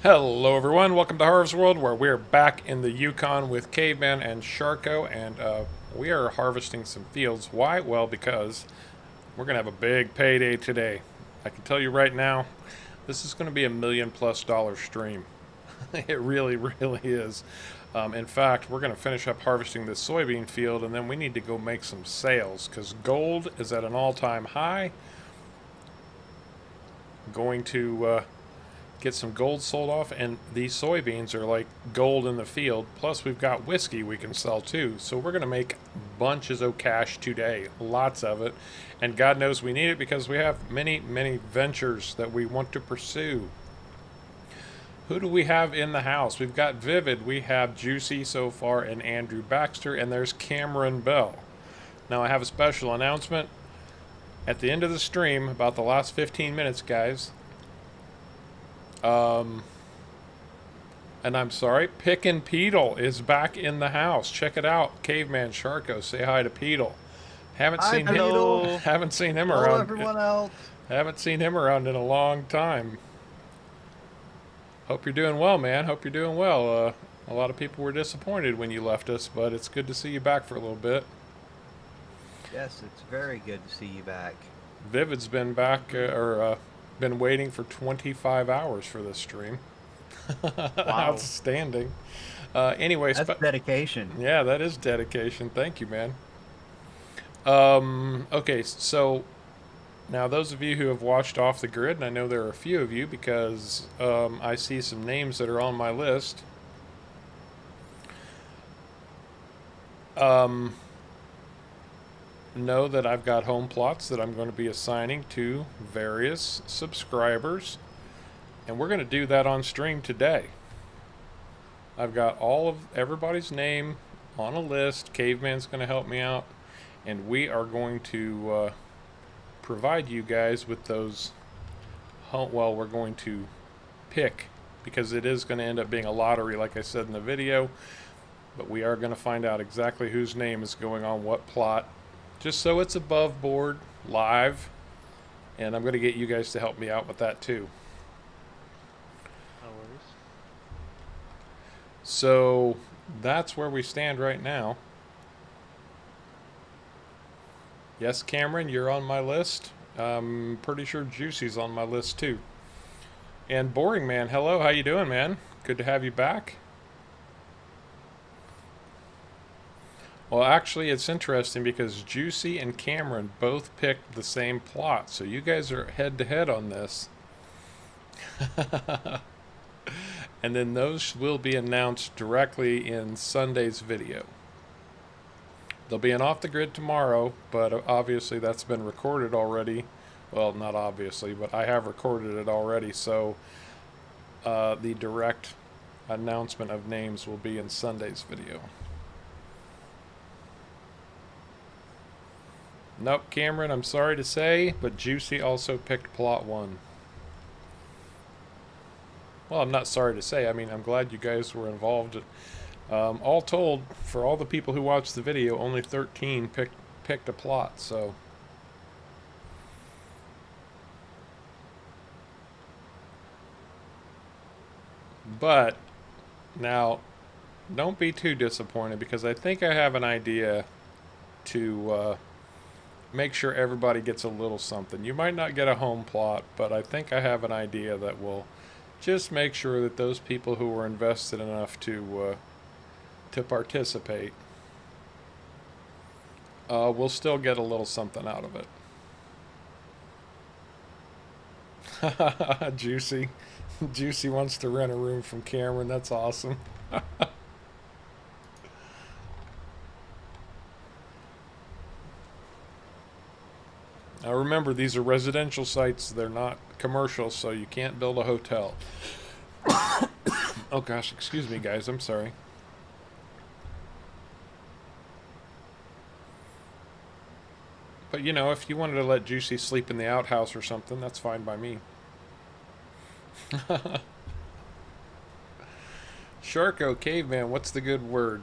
Hello everyone, welcome to Harvest World, where we're back in the Yukon with Caveman and Sharko, and we are harvesting some fields. Why? Well, because we're going to have a big payday today. I can tell you right now, this is going to be $1 million+ stream. It really, really is. In fact, we're going to finish up harvesting this soybean field, and then we need to go make some sales, because gold is at an all-time high. Going to get some gold sold off, and these soybeans are like gold in the field. Plus we've got whiskey we can sell too, so we're going to make bunches of cash today, lots of it, and God knows we need it because we have many ventures that we want to pursue. Who do we have in the house? We've got Vivid, we have Juicy so far, and Andrew Baxter, and there's Cameron Bell. Now I have a special announcement at the end of the stream, about the last 15 minutes, guys. And I'm sorry, Pickin' Peedle is back in the house. Check it out. Caveman Sharko, say hi to Peedle. Haven't Hi, seen Peedle. him. Haven't seen him Hello, around. everyone else. Haven't seen him around in a long time. Hope you're doing well, man. Hope you're doing well. A lot of people were disappointed when you left us, but it's good to see you back for a little bit. Yes, it's very good to see you back. Vivid's been back, been waiting for 25 hours for this stream. Wow. Outstanding. Anyways, that's dedication. Yeah, that is dedication. Thank you, man. Okay, so now those of you who have watched Off the Grid, and I know there are a few of you because I see some names that are on my list. Know that I've got home plots that I'm going to be assigning to various subscribers, and we're going to do that on stream today. I've got all of everybody's name on a list. Caveman's going to help me out, and we are going to provide you guys with those we're going to pick, because it is going to end up being a lottery like I said in the video, but we are going to find out exactly whose name is going on what plot, just so it's above board live, and I'm going to get you guys to help me out with that too. No worries. So that's where we stand right now. Yes, Cameron, you're on my list. I'm pretty sure Juicy's on my list too. And Boring Man, hello, how you doing, man? Good to have you back. Well, actually, it's interesting because Juicy and Cameron both picked the same plot, so you guys are head-to-head on this. And then those will be announced directly in Sunday's video. There'll be an Off the Grid tomorrow, but obviously that's been recorded already. Well, not obviously, but I have recorded it already, so the direct announcement of names will be in Sunday's video. Nope, Cameron, I'm sorry to say, but Juicy also picked plot 1. Well, I'm not sorry to say. I mean, I'm glad you guys were involved. All told, for all the people who watched the video, only 13 picked a plot, so. But, now, don't be too disappointed, because I think I have an idea to make sure everybody gets a little something. You might not get a home plot, but I think I have an idea that will just make sure that those people who were invested enough to participate will still get a little something out of it. Juicy. Juicy wants to rent a room from Cameron. That's awesome. Now remember, these are residential sites. They're not commercial, so you can't build a hotel. Oh gosh, excuse me guys, I'm sorry. But you know, if you wanted to let Juicy sleep in the outhouse or something, that's fine by me. Sharko, Caveman, what's the good word?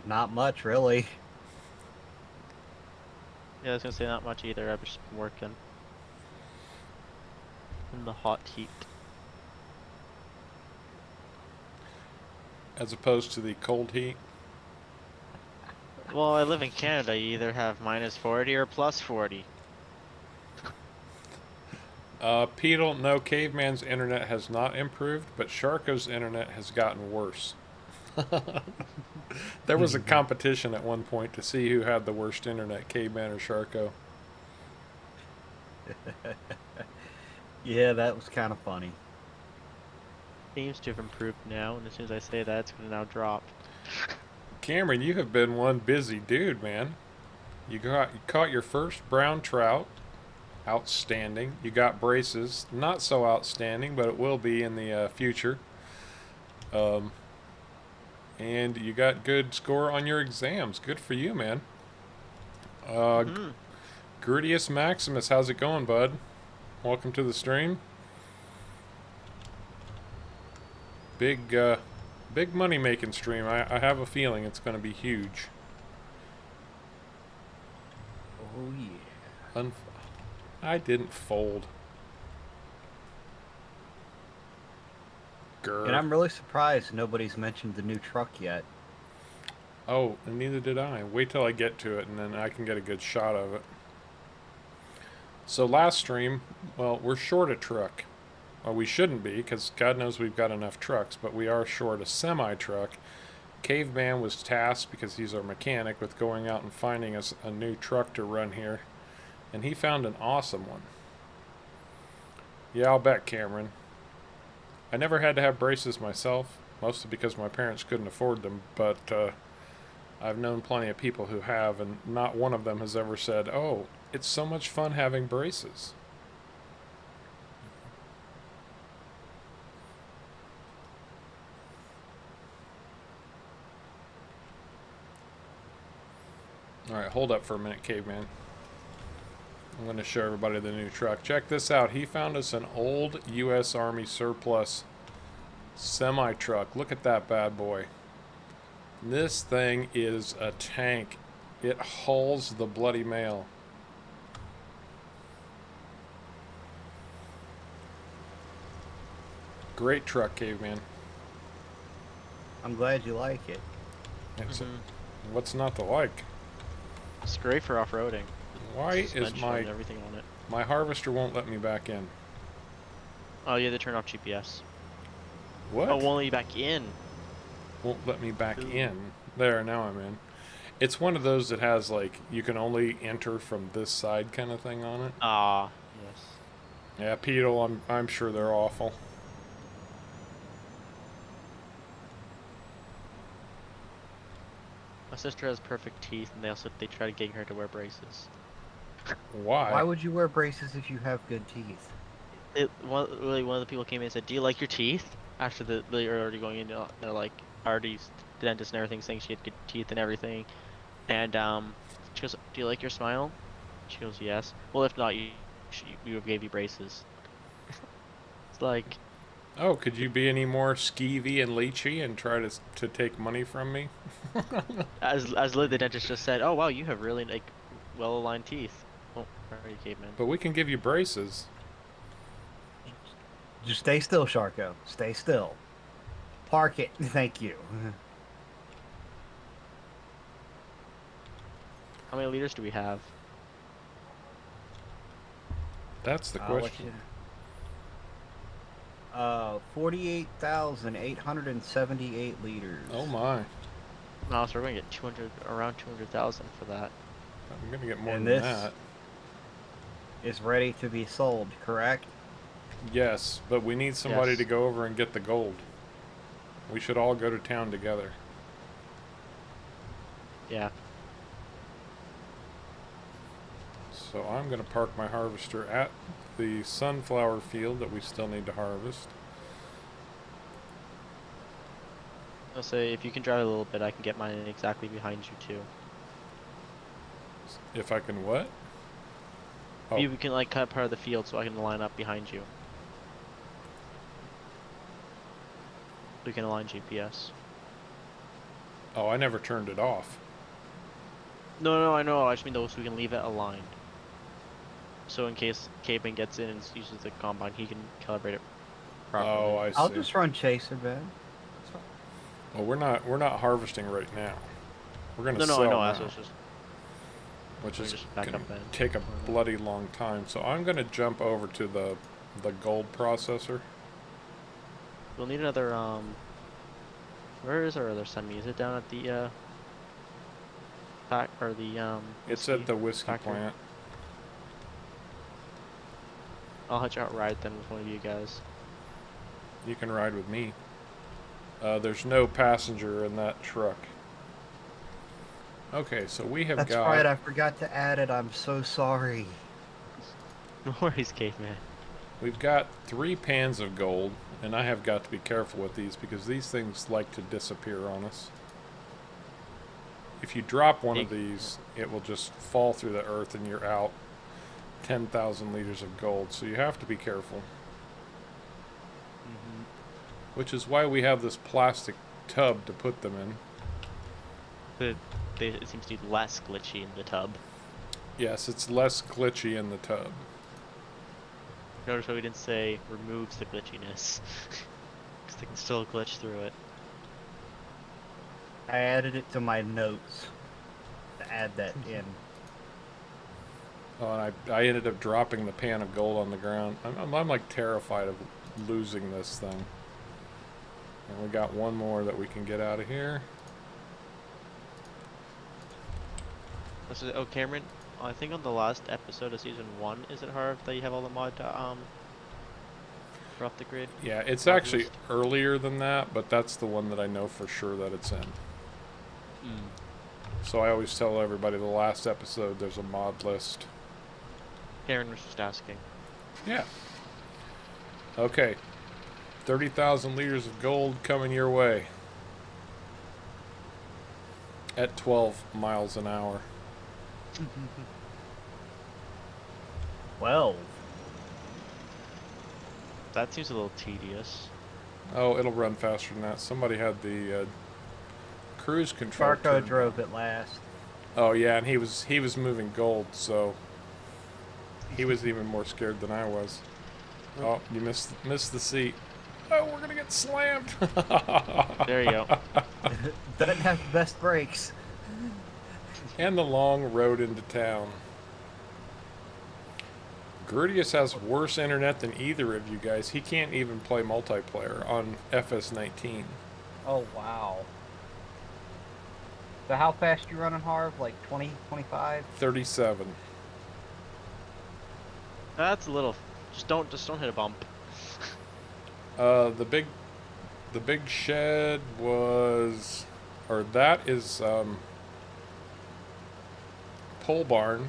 Not much, really. Yeah, I was gonna say not much either. I've just been working in the hot heat. As opposed to the cold heat. Well, I live in Canada. You either have -40 or +40. Pedal, no, Caveman's internet has not improved, but Sharko's internet has gotten worse. There was a competition at one point to see who had the worst internet, Caveman or Sharko. Yeah, that was kind of funny. Seems to have improved now, and as soon as I say that, it's gonna now drop. Cameron, you have been one busy dude, man. You caught your first brown trout. Outstanding. You got braces. Not so outstanding, but it will be in the future. And you got good score on your exams. Good for you, man. Grudius Maximus, how's it going, bud? Welcome to the stream. Big money making stream. I have a feeling it's going to be huge. Oh yeah. I didn't fold. Grr. And I'm really surprised nobody's mentioned the new truck yet. Oh, and neither did I. Wait till I get to it, and then I can get a good shot of it. So last stream, well, we're short a truck. Well, we shouldn't be, because God knows we've got enough trucks, but we are short a semi-truck. Caveman was tasked, because he's our mechanic, with going out and finding us a new truck to run here. And he found an awesome one. Yeah, I'll bet, Cameron. I never had to have braces myself, mostly because my parents couldn't afford them, but I've known plenty of people who have, and not one of them has ever said, "Oh, it's so much fun having braces." Alright, hold up for a minute, Caveman. I'm going to show everybody the new truck. Check this out. He found us an old U.S. Army surplus semi-truck. Look at that bad boy. This thing is a tank. It hauls the bloody mail. Great truck, Caveman. I'm glad you like it. What's not to like? It's great for off-roading. Why is Suspension and everything on it? my harvester won't let me back in? Oh, you had to turn off GPS. What? Oh, won't let you back in. Won't let me back Ooh. in. There, now I'm in. It's one of those that has, like, you can only enter from this side kind of thing on it. Ah, yes. Yeah, Pedal, I'm sure they're awful. My sister has perfect teeth, and they try to get her to wear braces. Why? Why would you wear braces if you have good teeth? One of the people came in and said, "Do you like your teeth?" After they were already going in, they're like already the dentist and everything, saying she had good teeth and everything. And she goes, "Do you like your smile?" She goes, "Yes." Well, if not, we would gave you braces. It's like, Oh, could you be any more skeevy and leechy and try to take money from me? as Liv the dentist just said, "Oh wow, you have really like well-aligned teeth." Oh, sorry, caveman. But we can give you braces. Just stay still, Sharko. Stay still. Park it. Thank you. How many liters do we have? That's the I'll let question. you- 48,878 liters. Oh my. No, so we're gonna get around 200,000 for that. I'm gonna get more And than this- that. Is ready to be sold, correct? Yes, but we need somebody Yes. to go over and get the gold. We should all go to town together. Yeah. So I'm going to park my harvester at the sunflower field that we still need to harvest. I'll say if you can drive a little bit, I can get mine exactly behind you too. If I can what? Oh. You can like cut part of the field so I can line up behind you. We can align GPS. Oh, I never turned it off. No, I know. I just mean those who can leave it aligned. So in case Caveman gets in and uses the combine, he can calibrate it properly. Oh, I I'll see. just run chaser, Ben. It's fine. Well, we're not harvesting right now. We're gonna No, sell I know. now, That's what's just. which We is just back gonna up then. take a bloody long time. So I'm gonna jump over to the gold processor. We'll need another. Where is our other semi? Is it down at the pack or the It's whiskey at the whiskey factory? plant. I'll hitch out ride then with one of you guys. You can ride with me. There's no passenger in that truck. Okay, so we have That's got. right, I forgot to add it. I'm so sorry. No worries, Caveman. We've got 3 pans of gold, and I have got to be careful with these because these things like to disappear on us. If you drop one of these, it will just fall through the earth and you're out 10,000 liters of gold, so you have to be careful. Which is why we have this plastic tub to put them in. It seems to be less glitchy in the tub. Yes, it's less glitchy in the tub. Notice how we didn't say removes the glitchiness. Because they can still glitch through it. I added it to my notes to add that in. Oh, and I ended up dropping the pan of gold on the ground. I'm like terrified of losing this thing. And we got one more that we can get out of here. Oh, Cameron, I think on the last episode of season 1, is it hard that you have all the mod for off the grid? Yeah, it's Mod actually list? earlier than that, but that's the one that I know for sure that it's in. So I always tell everybody the last episode there's a mod list. Cameron was just asking. Yeah. Okay. 30,000 liters of gold coming your way. At 12 miles an hour. Well, That seems a little tedious. Oh, it'll run faster than that. Somebody had the cruise control. Barco turned drove on. it last. Oh yeah, and he was moving gold, so he was even more scared than I was. Oh, you missed the seat. Oh, we're gonna get slammed. There you go. Doesn't have the best brakes. And the long road into town. Grudius has worse internet than either of you guys. He can't even play multiplayer on FS19. Oh, wow. So how fast you running, Harv? Like 20, 25? 37. That's a little. Just don't hit a bump. The big shed was, or that is pole barn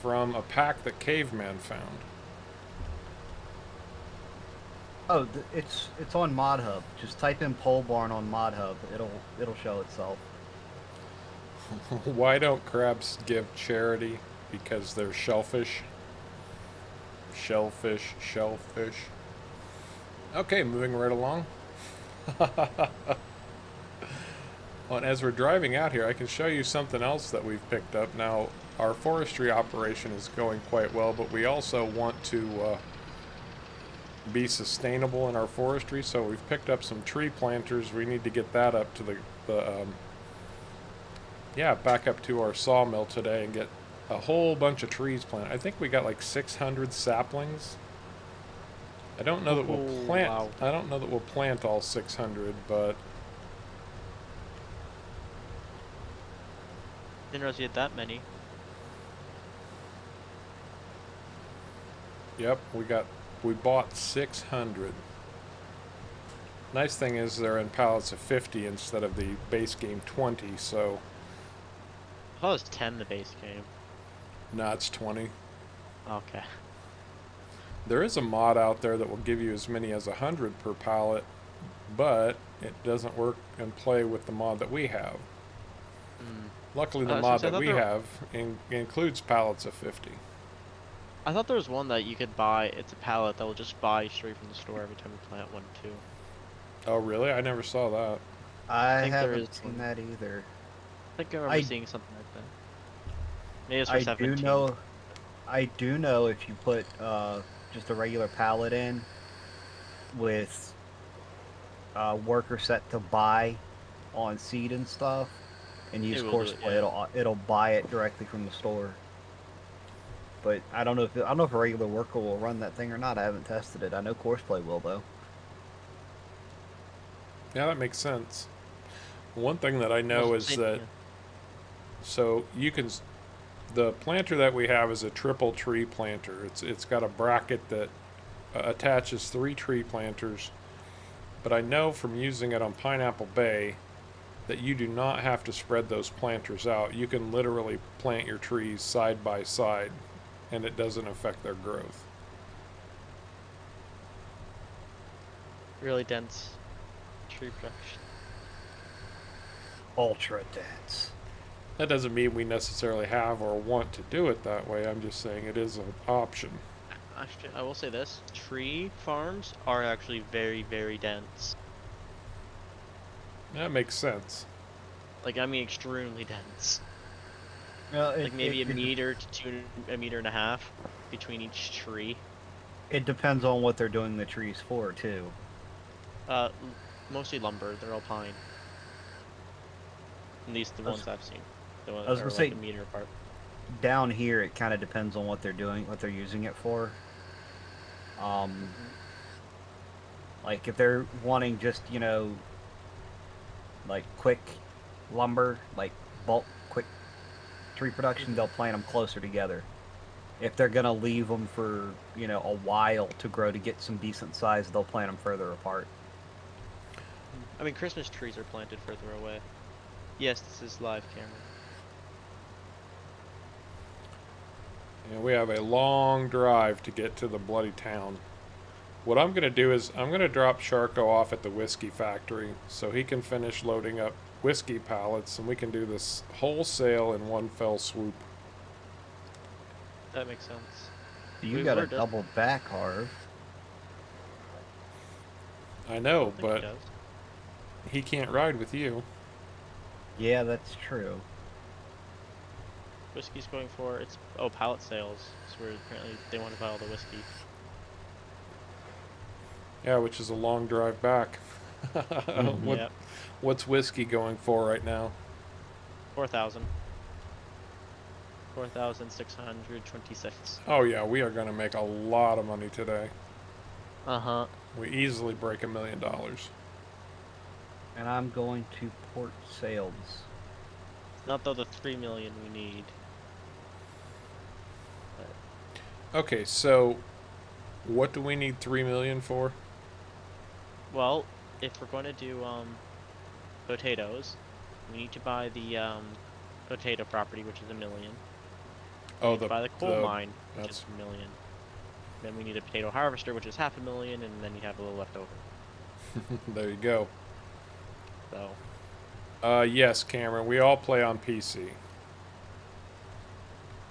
from a pack that Caveman found. Oh, it's on Mod Hub. Just type in pole barn on Mod Hub. It'll show itself. Why don't crabs give charity? Because they're shellfish. Shellfish. Okay, moving right along. Well, and as we're driving out here, I can show you something else that we've picked up. Now, our forestry operation is going quite well, but we also want to be sustainable in our forestry, so we've picked up some tree planters. We need to get that up to back up to our sawmill today and get a whole bunch of trees planted. I think we got like 600 saplings. I don't know that we'll plant. Wow. I don't know that we'll plant all 600, but Didn't realize you had that many. yep, we bought 600. Nice thing is they're in pallets of 50 instead of the base game 20. So I thought it was 10 the base game. now it's 20. Okay. There is a mod out there that will give you as many as 100 per pallet, but it doesn't work and play with the mod that we have. Luckily, the mod Since I that thought we there- have includes pallets of 50. I thought there was one that you could buy. It's a pallet that will just buy straight from the store every time you plant one too. Oh, really? I never saw that. I think there haven't is seen one. that either. think I remember I seeing something like that. Maybe it's for I 17. do know if you put just a regular pallet in with worker set to buy on seed and stuff, and use It will do it, Courseplay, yeah. it'll buy it directly from the store. But I don't know if a regular worker will run that thing or not. I haven't tested it. I know Courseplay will though. Yeah, that makes sense. One thing that I Well, know is same, that yeah. so you can the planter that we have is a triple tree planter. It's got a bracket that attaches 3 tree planters. But I know from using it on Pineapple Bay that you do not have to spread those planters out. You can literally plant your trees side by side and it doesn't affect their growth. Really dense tree production. Ultra dense. That doesn't mean we necessarily have or want to do it that way. I'm just saying it is an option. Actually, I will say this: tree farms are actually very, very dense. That makes sense. Like, I mean, extremely dense. Well, Like maybe a meter to a meter and a half between each tree. it depends on what they're doing the trees for too. Uh, mostly lumber. They're all pine. At least the I was- ones I've seen. The ones I was that are gonna like say- a meter apart. Down here, it kind of depends on what they're doing, what they're using it for. Like if they're wanting just like quick lumber, like bulk quick tree production, they'll plant them closer together. If they're gonna leave them for a while to grow to get some decent size, they'll plant them further apart. I mean, Christmas trees are planted further away. Yes, this is live camera. And we have a long drive to get to the bloody town. What I'm going to do is I'm going to drop Sharko off at the whiskey factory so he can finish loading up whiskey pallets and we can do this wholesale in one fell swoop. That makes sense. You We got a were just- double back, Harv. I know, I think it but does. he can't ride with you. Yeah, that's true. Whiskey's going for pallet sales. So where apparently they want to buy all the whiskey. Yeah, which is a long drive back. What, Yep. What's whiskey going for right now? 4,000. 4,626. Oh yeah, we are going to make a lot of money today. Uh-huh. We easily break $1 million. And I'm going to Port Sales. Not though the 3 million we need. Okay, so what do we need 3 million for? Well, if we're going to do potatoes, we need to buy the potato property, which is $1 million. Oh, We need to buy the coal mine, which that's- is $1 million. Then we need a potato harvester, which is $500,000, and then you have a little left over. There you go. So Yes, Cameron, we all play on PC.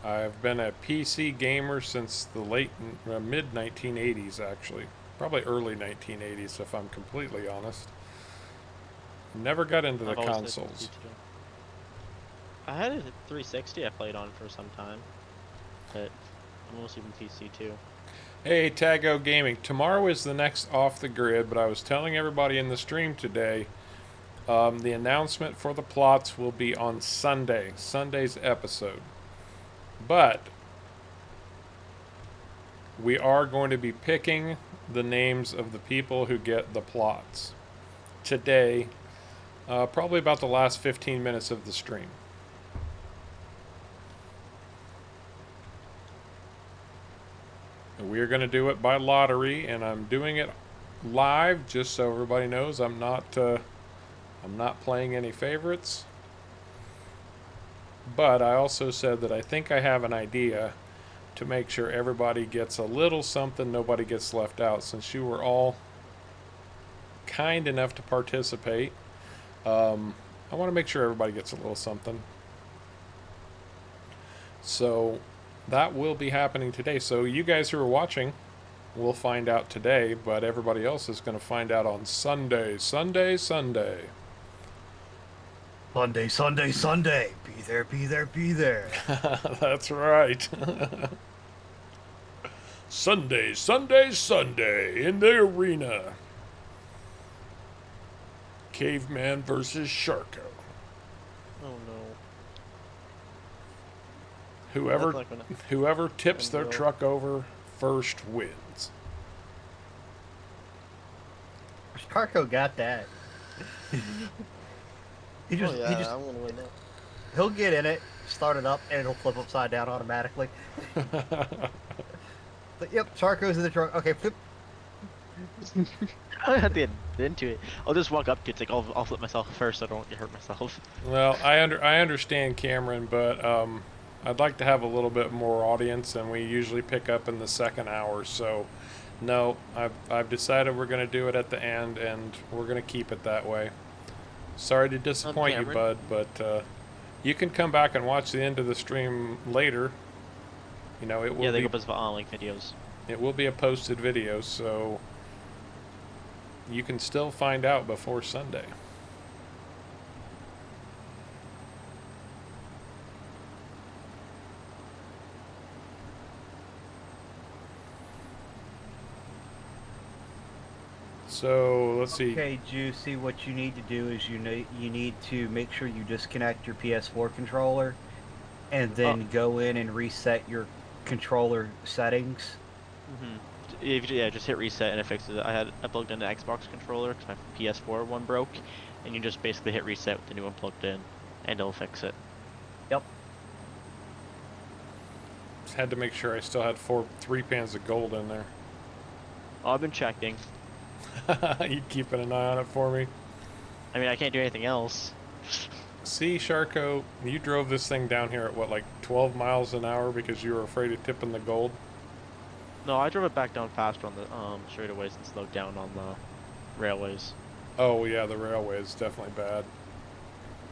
I've been a PC gamer since the mid 1980s, actually. Probably early 1980s, if I'm completely honest. Never got into the I've always played consoles. PC too. I had a 360 I played on for some time, but I'm mostly been PC too. Hey, Tago Gaming. Tomorrow is the next Off the Grid, but I was telling everybody in the stream today, the announcement for the plots will be on Sunday, Sunday's episode. But we are going to be picking the names of the people who get the plots today, probably about the last 15 minutes of the stream. We are going to do it by lottery, and I'm doing it live just so everybody knows I'm not playing any favorites. But I also said that I think I have an idea to make sure everybody gets a little something, nobody gets left out. Since you were all kind enough to participate, I want to make sure everybody gets a little something. So that will be happening today. So you guys who are watching will find out today, but everybody else is going to find out on Sunday. Sunday, Sunday, Sunday. Be there, be there, be there. That's right. Sunday, Sunday, Sunday in the arena. Caveman versus Sharko. Oh no. Whoever That's not gonna whoever tips end their well. truck over first wins. Sharko got that. He Oh yeah, just I'm gonna win that. he'll get in it, start it up, and it'll flip upside down automatically. But yep, Sharko's in the truck. Okay, flip. I had to get into it. I'll just walk up to it. It's like I'll flip myself first so I don't get hurt myself. Well, I understand, Cameron, but I'd like to have a little bit more audience than we usually pick up in the second hour. So, no, I've decided we're going to do it at the end, and we're going to keep it that way. Sorry to disappoint you, Cameron? bud, but you can come back and watch the end of the stream later. You know, it will Yeah, they be go up as like videos. it will be a posted video, so you can still find out before Sunday. So let's see. Okay, Juicy, what you need to do is you need to make sure you disconnect your PS4 controller and then go in and reset your controller settings. Yeah, just hit reset and it fixes it. I plugged in the Xbox controller because my PS4 one broke, and you just basically hit reset with the new one plugged in, and it'll fix it. Yep. Just had to make sure I still had 3 pans of gold in there. Oh, I've been checking. You keeping an eye on it for me? I mean, I can't do anything else. See, Sharko, you drove this thing down here at what, like 12 miles an hour because you were afraid of tipping the gold? No, I drove it back down faster on the straightaways and slowed down on the railways. Oh yeah, the railway is definitely bad.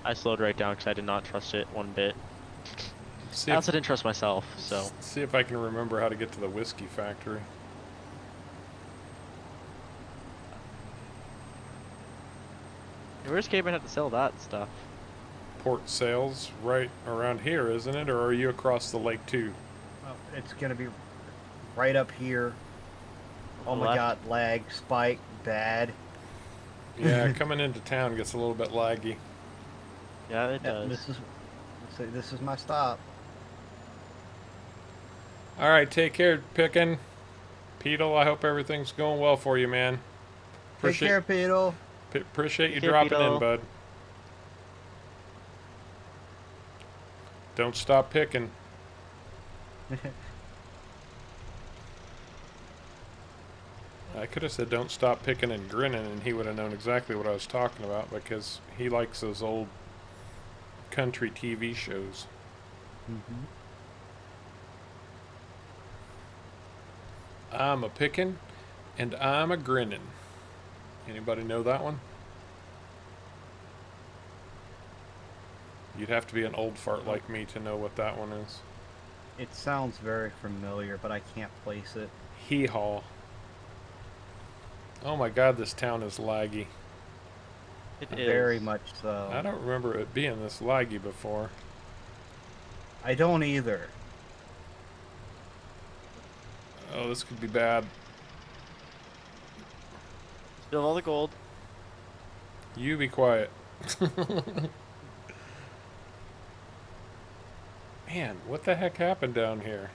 I slowed right down because I did not trust it one bit. See I if, also didn't trust myself, so. see if I can remember how to get to the whiskey factory. Where's Cameron have to sell that stuff? Port Sales, right around here, isn't it? Or are you across the lake too? It's gonna be right up here. Oh On the my left? god, lag, spike, bad. Yeah, coming into town gets a little bit laggy. Yeah, it Yep, does. this is my stop. All right, take care, Pickin'. Peedle, I hope everything's going well for you, man. Take care, Peter. Appreciate you Take care, dropping in, Beetle. bud. Don't stop picking. I could have said don't stop picking and grinning, and he would have known exactly what I was talking about because he likes those old country TV shows. I'm a picking and I'm a grinning. Anybody know that one? You'd have to be an old fart like me to know what that one is. It sounds very familiar, but I can't place it. Hee-haw. Oh my god, this town is laggy. It Very is. much so. I don't remember it being this laggy before. I don't either. Oh, this could be bad. Steal all the gold. You be quiet. Man, what the heck happened down here?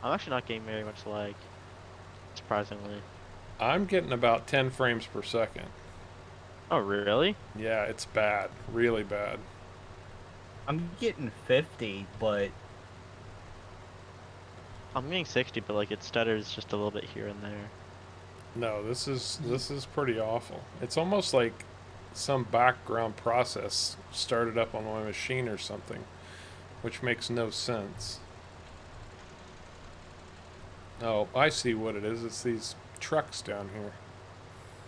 I'm actually not getting very much lag. Surprisingly. I'm getting about 10 frames per second. Oh, really? Yeah, it's bad. Really bad. I'm getting 50, but I'm getting 60, but like it stutters just a little bit here and there. No, this is pretty awful. It's almost like some background process started up on my machine or something, which makes no sense. Oh, I see what it is. It's these trucks down here.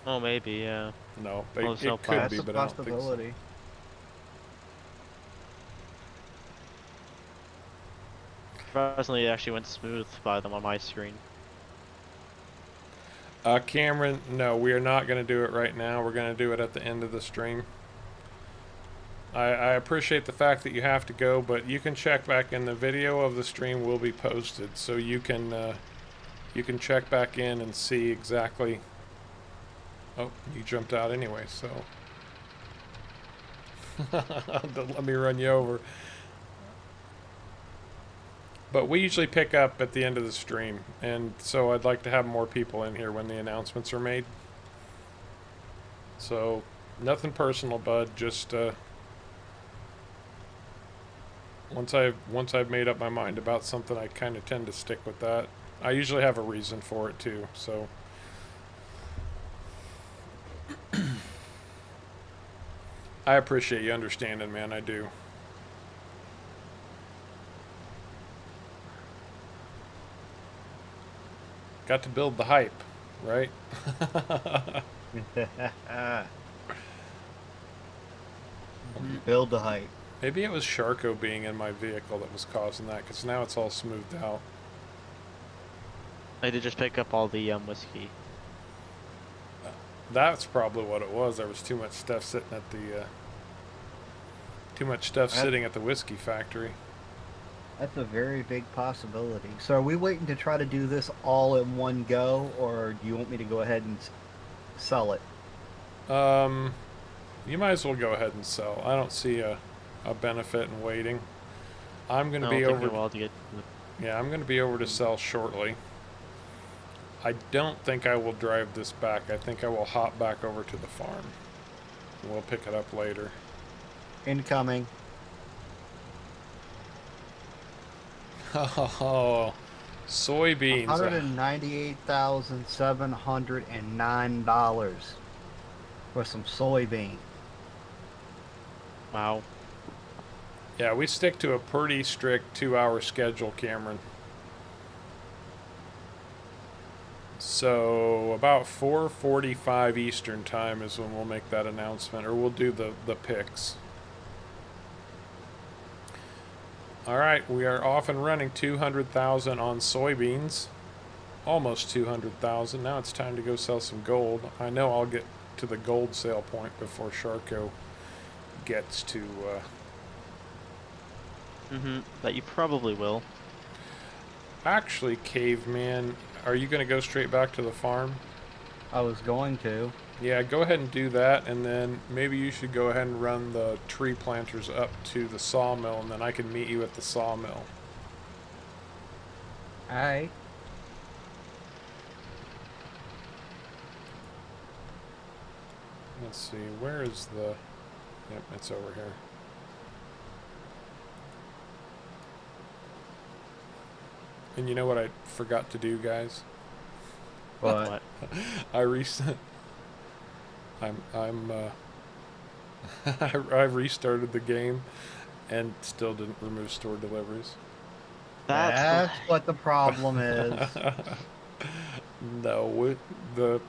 Oh, maybe, yeah. No, Well, it there's no could pass. be, that's a but I don't think so. possibility. Surprisingly, it actually went smooth by them on my screen. Cameron, no, we are not going to do it right now. We're going to do it at the end of the stream. I appreciate the fact that you have to go, but you can check back in. The video of the stream will be posted, so you can check back in and see exactly. Oh, you jumped out anyway, so don't let me run you over. But we usually pick up at the end of the stream, and so I'd like to have more people in here when the announcements are made. So, nothing personal, bud. Just once I've made up my mind about something, I kind of tend to stick with that. I usually have a reason for it too. So, I appreciate you understanding, man. I do. Got to build the hype, right? Build the hype. Maybe it was Sharko being in my vehicle that was causing that, because now it's all smoothed out. I did just pick up all the whiskey. That's probably what it was. There was too much stuff sitting at the sitting at the whiskey factory. That's a very big possibility. So are we waiting to try to do this all in one go, or do you want me to go ahead and sell it? You might as well go ahead and sell. I don't see a benefit in waiting. I'm going to be over. A while to get... Yeah, I'm going to be over to sell shortly. I don't think I will drive this back. I think I will hop back over to the farm. We'll pick it up later. Incoming. Oh, soybeans. $198,709 for some soybean. Wow. Yeah, we stick to a pretty strict 2-hour schedule, Cameron. So about 4:45 Eastern time is when we'll make that announcement, or we'll do the picks. All right, we are off and running. 200,000 on soybeans, almost 200,000. Now it's time to go sell some gold. I know I'll get to the gold sale point before Sharko gets to. That you probably will. Actually, Caveman, are you going to go straight back to the farm? I was going to. Yeah, go ahead and do that, and then maybe you should go ahead and run the tree planters up to the sawmill, and then I can meet you at the sawmill. Alright. Let's see, where is the... Yep, it's over here. And you know what I forgot to do, guys? What? I restarted the game and still didn't remove store deliveries. That's what the problem is. No, the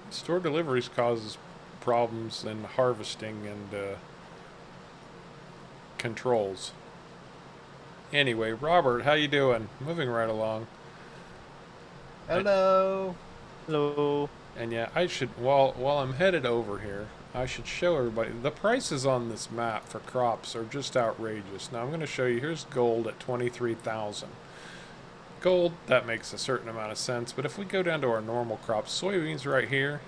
store deliveries causes problems in harvesting and controls. Anyway, Robert, how you doing? Moving right along. Hello. Hello. And yeah, I should, while I'm headed over here, I should show everybody, the prices on this map for crops are just outrageous. Now I'm going to show you, here's gold at 23,000. Gold, that makes a certain amount of sense, but if we go down to our normal crops, soybeans right here,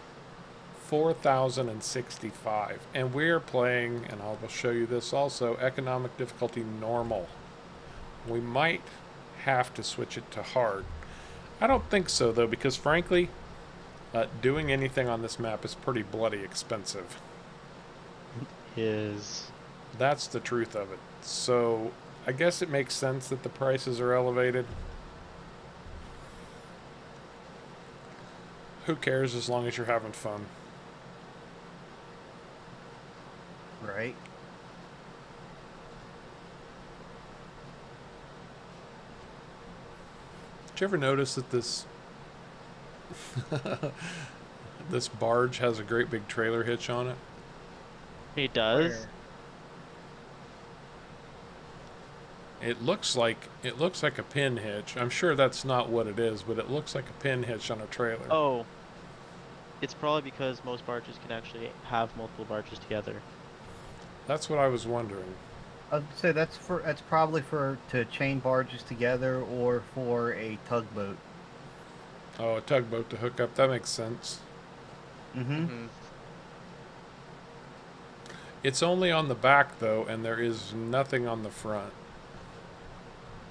4,065. And we're playing, and I will show you this also, economic difficulty normal. We might have to switch it to hard. I don't think so, though, because frankly, doing anything on this map is pretty bloody expensive. That's the truth of it. So I guess it makes sense that the prices are elevated. Who cares as long as you're having fun? Right. Did you ever notice that this this barge has a great big trailer hitch on it? It does? Where? It looks like a pin hitch. I'm sure that's not what it is, but it looks like a pin hitch on a trailer. Oh. It's probably because most barges can actually have multiple barges together. That's what I was wondering. I'd say that's probably for to chain barges together or for a tugboat. Oh, a tugboat to hook up. That makes sense. Mm-hmm. Hmm. It's only on the back, though, and there is nothing on the front.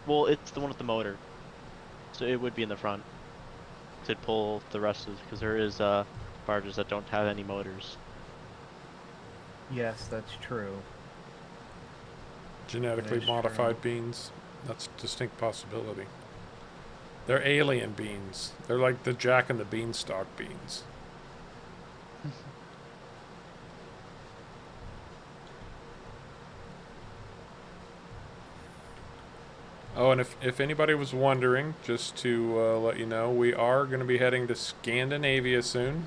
Well, it's the one with the motor, so it would be in the front to pull the rest of, because there is barges that don't have any motors. Yes, that's true. Genetically is modified true. beans. That's a distinct possibility. They're alien beans. They're like the Jack and the Beanstalk beans. Oh, and if anybody was wondering, just to let you know, we are going to be heading to Scandinavia soon.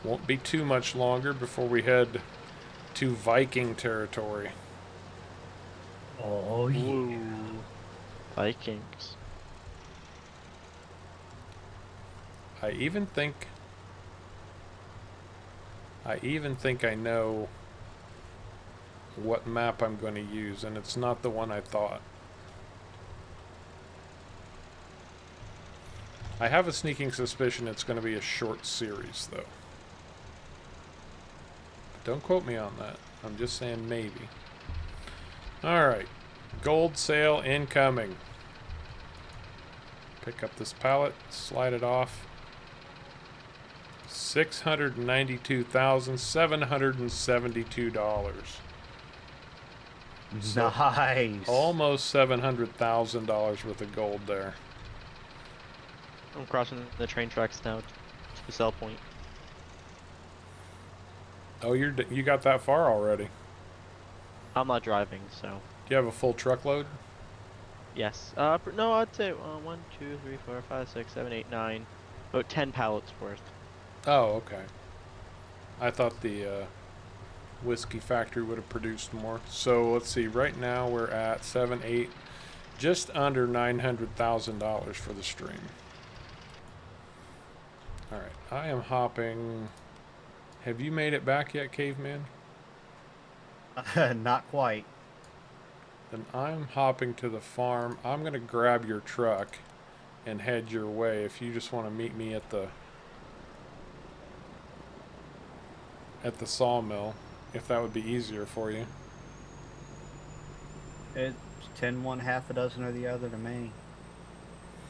Won't be too much longer before we head to Viking territory. Oh yeah. Ooh, Vikings. I even think I know what map I'm going to use, and it's not the one I thought. I have a sneaking suspicion it's going to be a short series, though. Don't quote me on that. I'm just saying maybe. Alright. Gold sale incoming. Pick up this pallet, slide it off. $692,772. So Nice. almost $700,000 worth of gold there. I'm crossing the train tracks now to the sell point. Oh, you got that far already. I'm not driving, so Do you have a full truckload? yes. No, I'd say 1, 2, 3, 4, 5, 6, 7, 8, 9, about 10 pallets worth. Oh, okay. I thought the whiskey factory would have produced more. So let's see. Right now we're at 7, 8, just under $900,000 for the stream. All right, I am hopping. Have you made it back yet, Caveman? Not quite. Then I'm hopping to the farm. I'm gonna grab your truck and head your way. If you just want to meet me at the sawmill, if that would be easier for you. It's 10 one, half a dozen or the other to me. You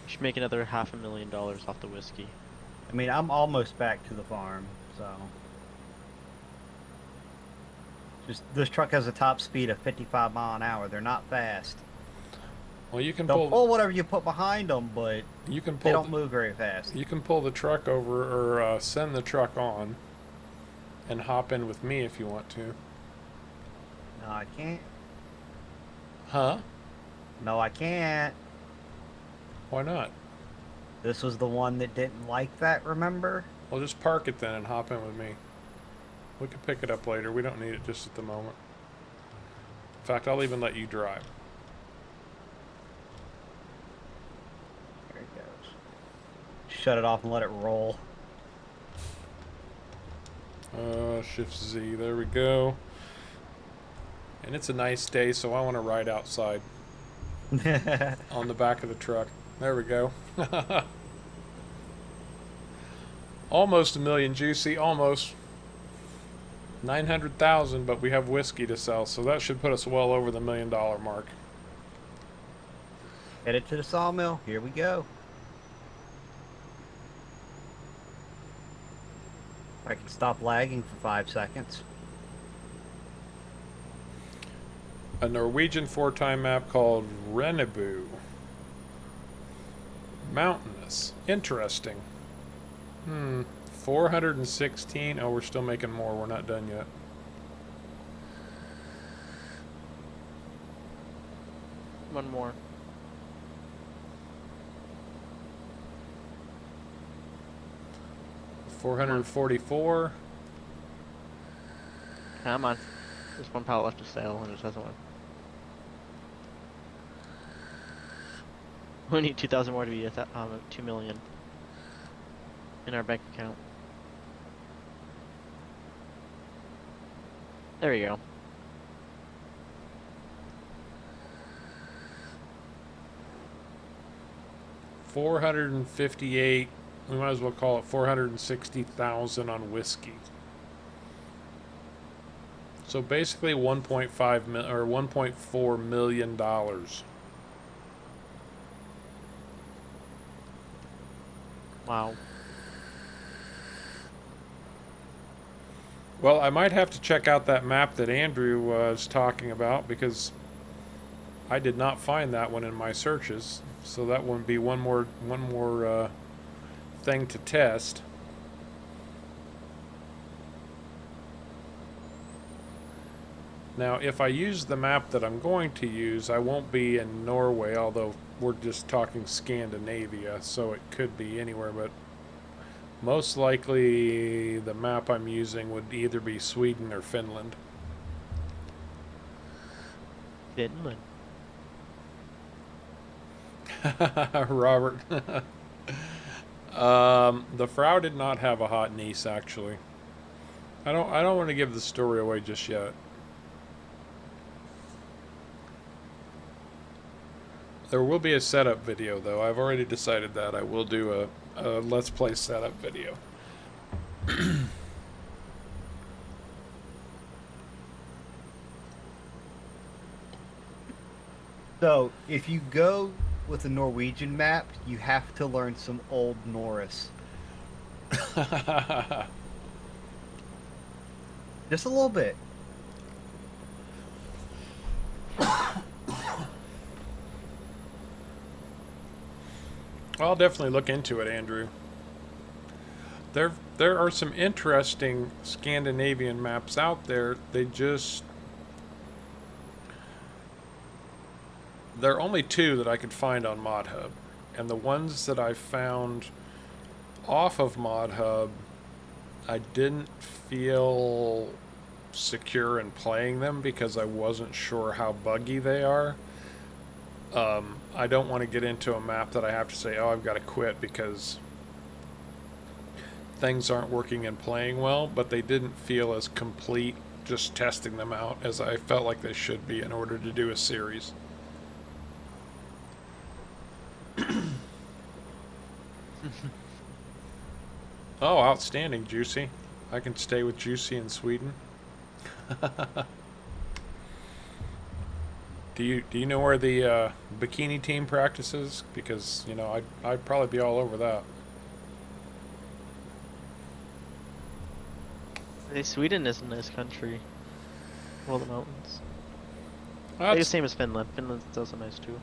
should make another $500,000 off the whiskey. I mean, I'm almost back to the farm, so. Just this truck has a top speed of 55 mile an hour. They're not fast. Well, you can They'll pull. pull whatever you put behind them, but You can they pull. don't move very fast. You can pull the truck over, or send the truck on, and hop in with me if you want to. No, I can't. Huh? No, I can't. Why not? This was the one that didn't like that, remember? Well, just park it then and hop in with me. We can pick it up later. We don't need it just at the moment. In fact, I'll even let you drive. There it goes. Shut it off and let it roll. Shift Z. There we go. And it's a nice day, so I want to ride outside on the back of the truck. There we go. Almost a million, Juicy. Almost. 900,000, but we have whiskey to sell, so that should put us well over the $1 million mark. Headed to the sawmill. Here we go. I can stop lagging for 5 seconds. A Norwegian 4-time map called Rennebu. Mountainous. Interesting. 416. Oh, we're still making more. We're not done yet. One more. $444. Come on. There's one pallet left to sell, and it doesn't one. We need 2,000 more to be at that 2 million in our bank account. There you go. $458. We might as well call it 460,000 on whiskey. So basically 1.5 mil or 1.4 million dollars. Wow. Well, I might have to check out that map that Andrew was talking about because I did not find that one in my searches. So that would be one more thing to test. Now, if I use the map that I'm going to use, I won't be in Norway, although we're just talking Scandinavia, so it could be anywhere, but most likely the map I'm using would either be Sweden or Finland. Finland. Robert. The Frau did not have a hot niece, actually. I don't want to give the story away just yet. There will be a setup video, though. I've already decided that I will do a Let's Play setup video. So, if you go with a Norwegian map, you have to learn some Old Norse. Just a little bit. I'll definitely look into it, Andrew. There are some interesting Scandinavian maps out there. There are only two that I could find on ModHub, and the ones that I found off of ModHub, I didn't feel secure in playing them because I wasn't sure how buggy they are. I don't want to get into a map that I have to say, oh, I've got to quit because things aren't working and playing well, but they didn't feel as complete just testing them out as I felt like they should be in order to do a series. Oh, outstanding, Juicy. I can stay with Juicy in Sweden. Do you know where the bikini team practices? Because, you know, I'd probably be all over that. Hey, Sweden is a nice country. All the mountains. Well, Like the that's, same as Finland. Finland's also nice too.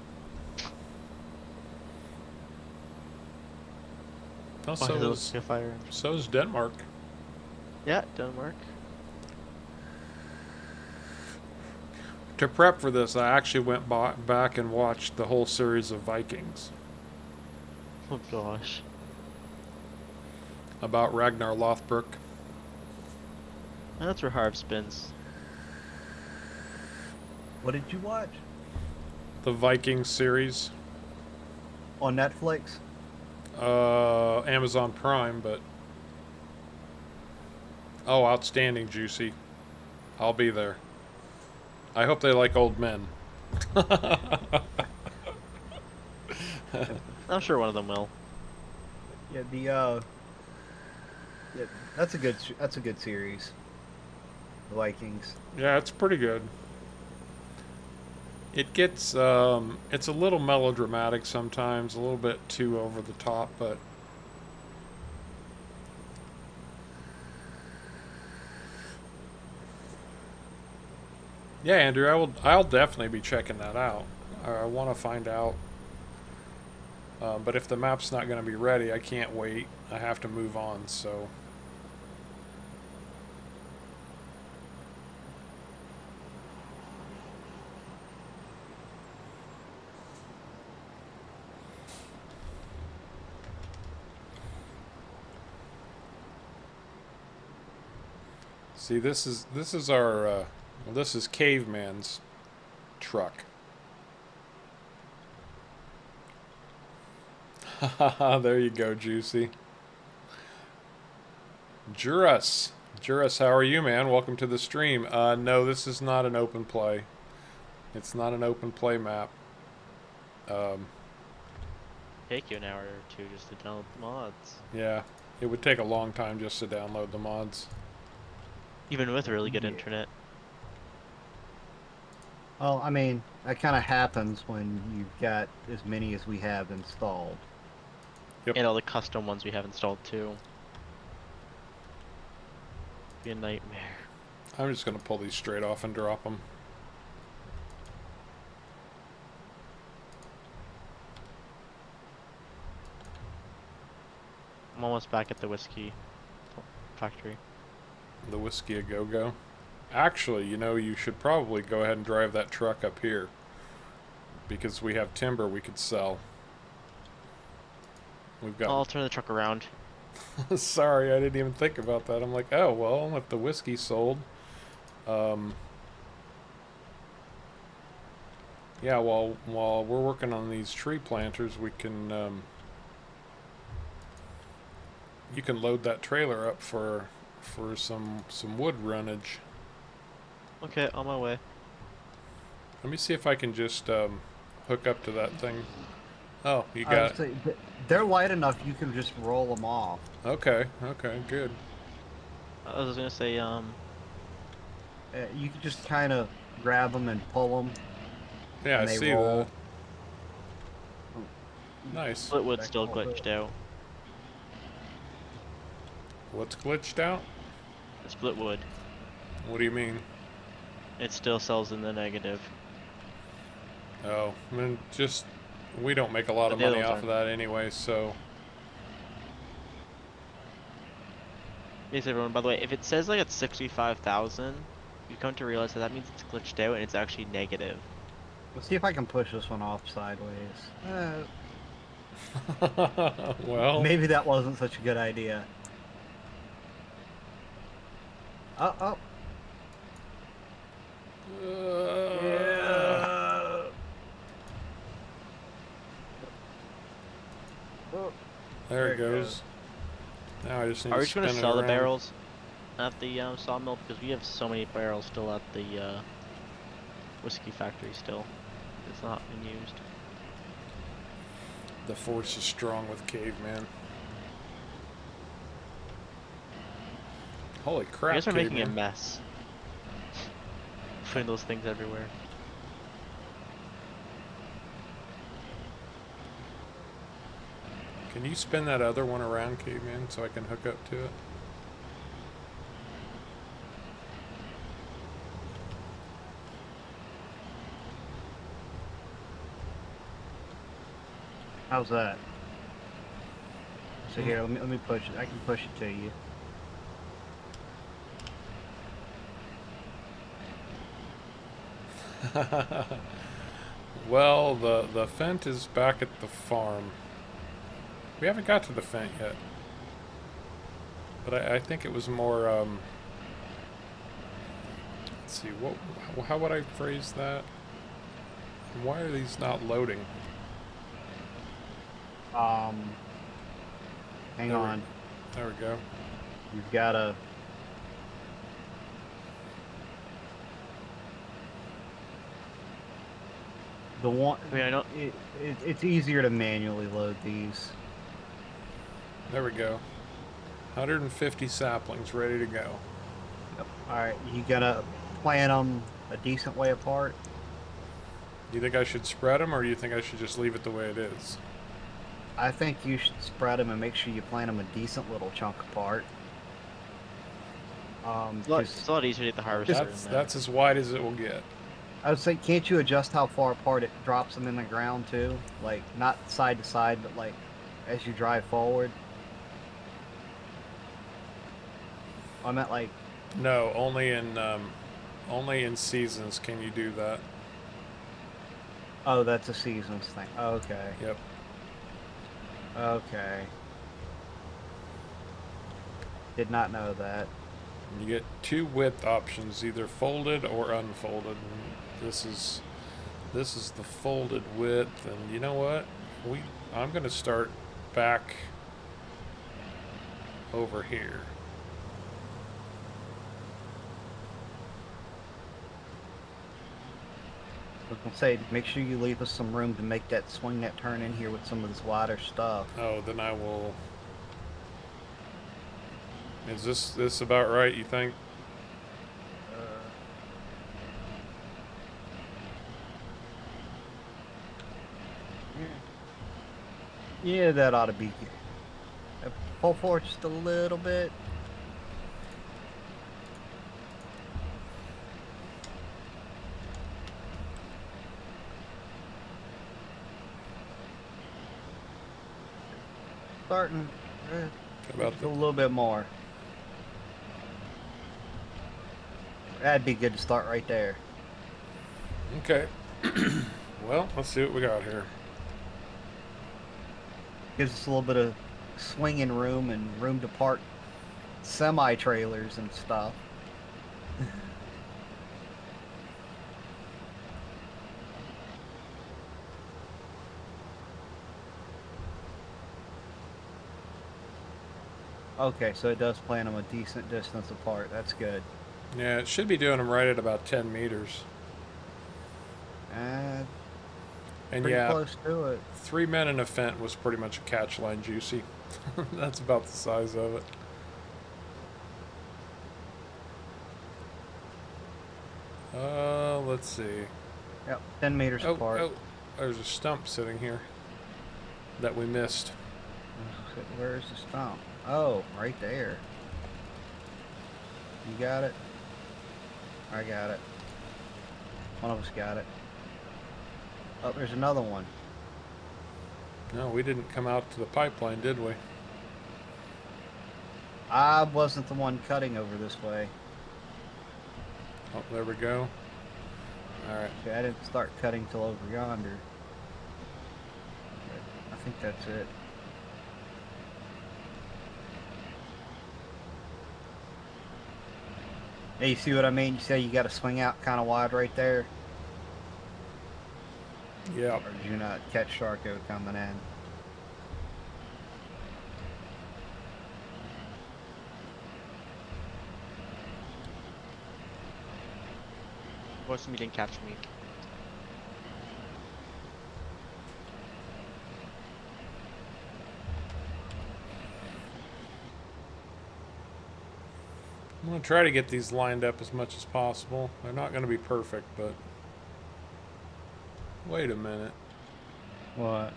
well, Why so is it fire? so is Denmark. Yeah, Denmark. To prep for this, I actually went back and watched the whole series of Vikings Oh gosh. about Ragnar Lothbrok. That's where Harv spins. What did you watch? The Vikings series. On Netflix? Amazon Prime, but... Oh, outstanding, Juicy. I'll be there. I hope they like old men. I'm sure one of them will. Yeah, yeah, that's a good series. The Vikings. Yeah, it's pretty good. It gets, it's a little melodramatic sometimes, a little bit too over the top, but... Yeah, Andrew, I'll definitely be checking that out. I want to find out. But if the map's not going to be ready, I can't wait. I have to move on, so... See, this is our well, this is Caveman's truck. There you go, Juicy. Juras, Juris, how are you, man? Welcome to the stream. No, this is not an open play. It's not an open play map. Take you an hour or two just to download the mods. Yeah, it would take a long time just to download the mods. Even with really good Yeah. internet. Well, I mean, that kind of happens when you've got as many as we have installed. Yep. And all the custom ones we have installed too. Be a nightmare. I'm just going to pull these straight off and drop them. I'm almost back at the whiskey factory. The Whiskey A Go-Go. Actually, you know, you should probably go ahead and drive that truck up here. Because we have timber we could sell. We've got... I'll turn the truck around. Sorry, I didn't even think about that. I'm like, oh, well, if the whiskey sold... yeah, while we're working on these tree planters, we can... you can load that trailer up for some wood runnage. Okay, on my way. Let me see if I can just hook up to that thing. Oh, you I got would it. say they're light enough you can just roll them off. Okay, good. I was gonna say, You can just kind of grab them and pull them. Yeah, I and they see roll. that. Nice. Splitwood's still glitched out. What's glitched out? The Splitwood. What do you mean? It still sells in the negative. Oh, I mean, just we don't make a lot But of the other money ones off of that anyway, so Yes, everyone. By the way, if it says like it's 65,000, you come to realize that that means it's glitched out and it's actually negative. Let's see if I can push this one off sideways. well, Maybe that wasn't such a good idea. Oh. uh, Yeah. there it goes. Now I just need Are we to just spin gonna it sell the around. barrels at the sawmill because we have so many barrels still at the whiskey factory still. It's not been used. The force is strong with caveman. Holy crap! You guys are making a caveman. mess. Putting those things everywhere. Can you spin that other one around, caveman, so I can hook up to it? How's that? So here, let me push it. I can push it to you. Well, the FENT is back at the farm. We haven't got to the FENT yet. But I think it was more, let's see, how would I phrase that? Why are these not loading? Hang There we- on. There we go. You've got to... The one... I mean, I know. It's easier to manually load these. There we go. 150 saplings ready to go. Yep. Alright, you gotta plant them a decent way apart. Do you think I should spread them, or do you think I should just leave it the way it is? I think you should spread them and make sure you plant them a decent little chunk apart. It's a lot easier to get the harvester in there. That's as wide as it will get. I would say, can't you adjust how far apart it drops them in the ground too? Like, not side to side, but like, as you drive forward? I meant like... No, only in seasons can you do that. Oh, that's a seasons thing. Okay. Yep. Okay. Did not know that. You get two width options, either folded or unfolded. And this is the folded width, and you know what? I'm gonna start back over here. was gonna say, make sure you leave us some room to make that swing that turn in here with some of this wider stuff. Oh, then I will. Is this about right, you think? Yeah, that ought to be. Pull forward just a little bit. Starting. About Just the a little bit more. That'd be good to start right there. Okay. Well, let's see what we got here. Gives us a little bit of swinging room and room to park semi-trailers and stuff. Okay, so it does plant them a decent distance apart. That's good. Yeah, it should be doing them right at about 10 meters. Uh, And pretty yeah, close to it. 3 men in a Fent was pretty much a catch line juicy. That's about the size of it. Let's see. Yep, 10 meters apart. Oh, there's a stump sitting here that we missed. Where's the stump? Oh, right there. You got it? I got it. One of us got it. Oh, there's another one. No, we didn't come out to the pipeline, did we? I wasn't the one cutting over this way. Oh, there we go. All right. See, I didn't start cutting till over yonder. But I think that's it. Hey, you see what I mean? You say you got to swing out kind of wide right there? Yeah. Or did you not catch Sharko coming in? What's me didn't catch me? I'm going to try to get these lined up as much as possible. They're not going to be perfect, but... Wait a minute. What?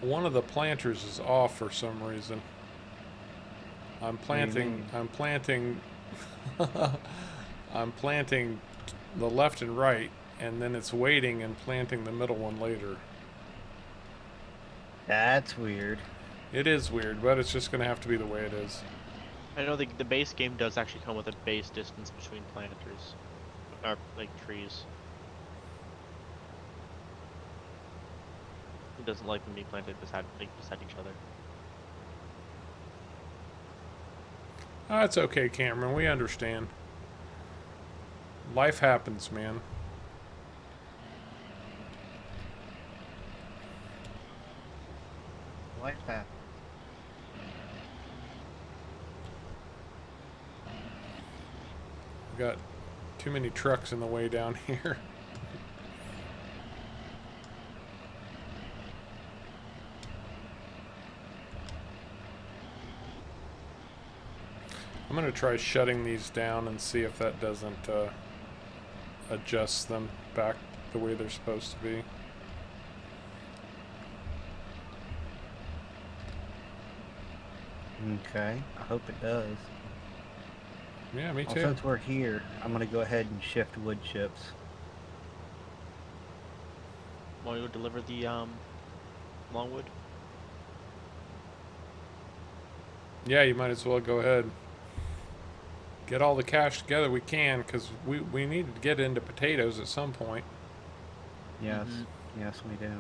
One of the planters is off for some reason. I'm planting... I'm planting the left and right, and then it's waiting and planting the middle one later. That's weird. It is weird, but it's just going to have to be the way it is. I know the base game does actually come with a base distance between planters, or like trees. It doesn't like them being planted beside each other. Oh, it's okay, Cameron. We understand. Life happens, man. Life happens. We've got too many trucks in the way down here. I'm going to try shutting these down and see if that doesn't adjust them back the way they're supposed to be. Okay, I hope it does. Yeah, me Well, too. since we're here, I'm gonna go ahead and shift wood chips. Want to go deliver the longwood? Yeah, you might as well go ahead. Get all the cash together we can, because we need to get into potatoes at some point. Yes, Mhm. yes, we do.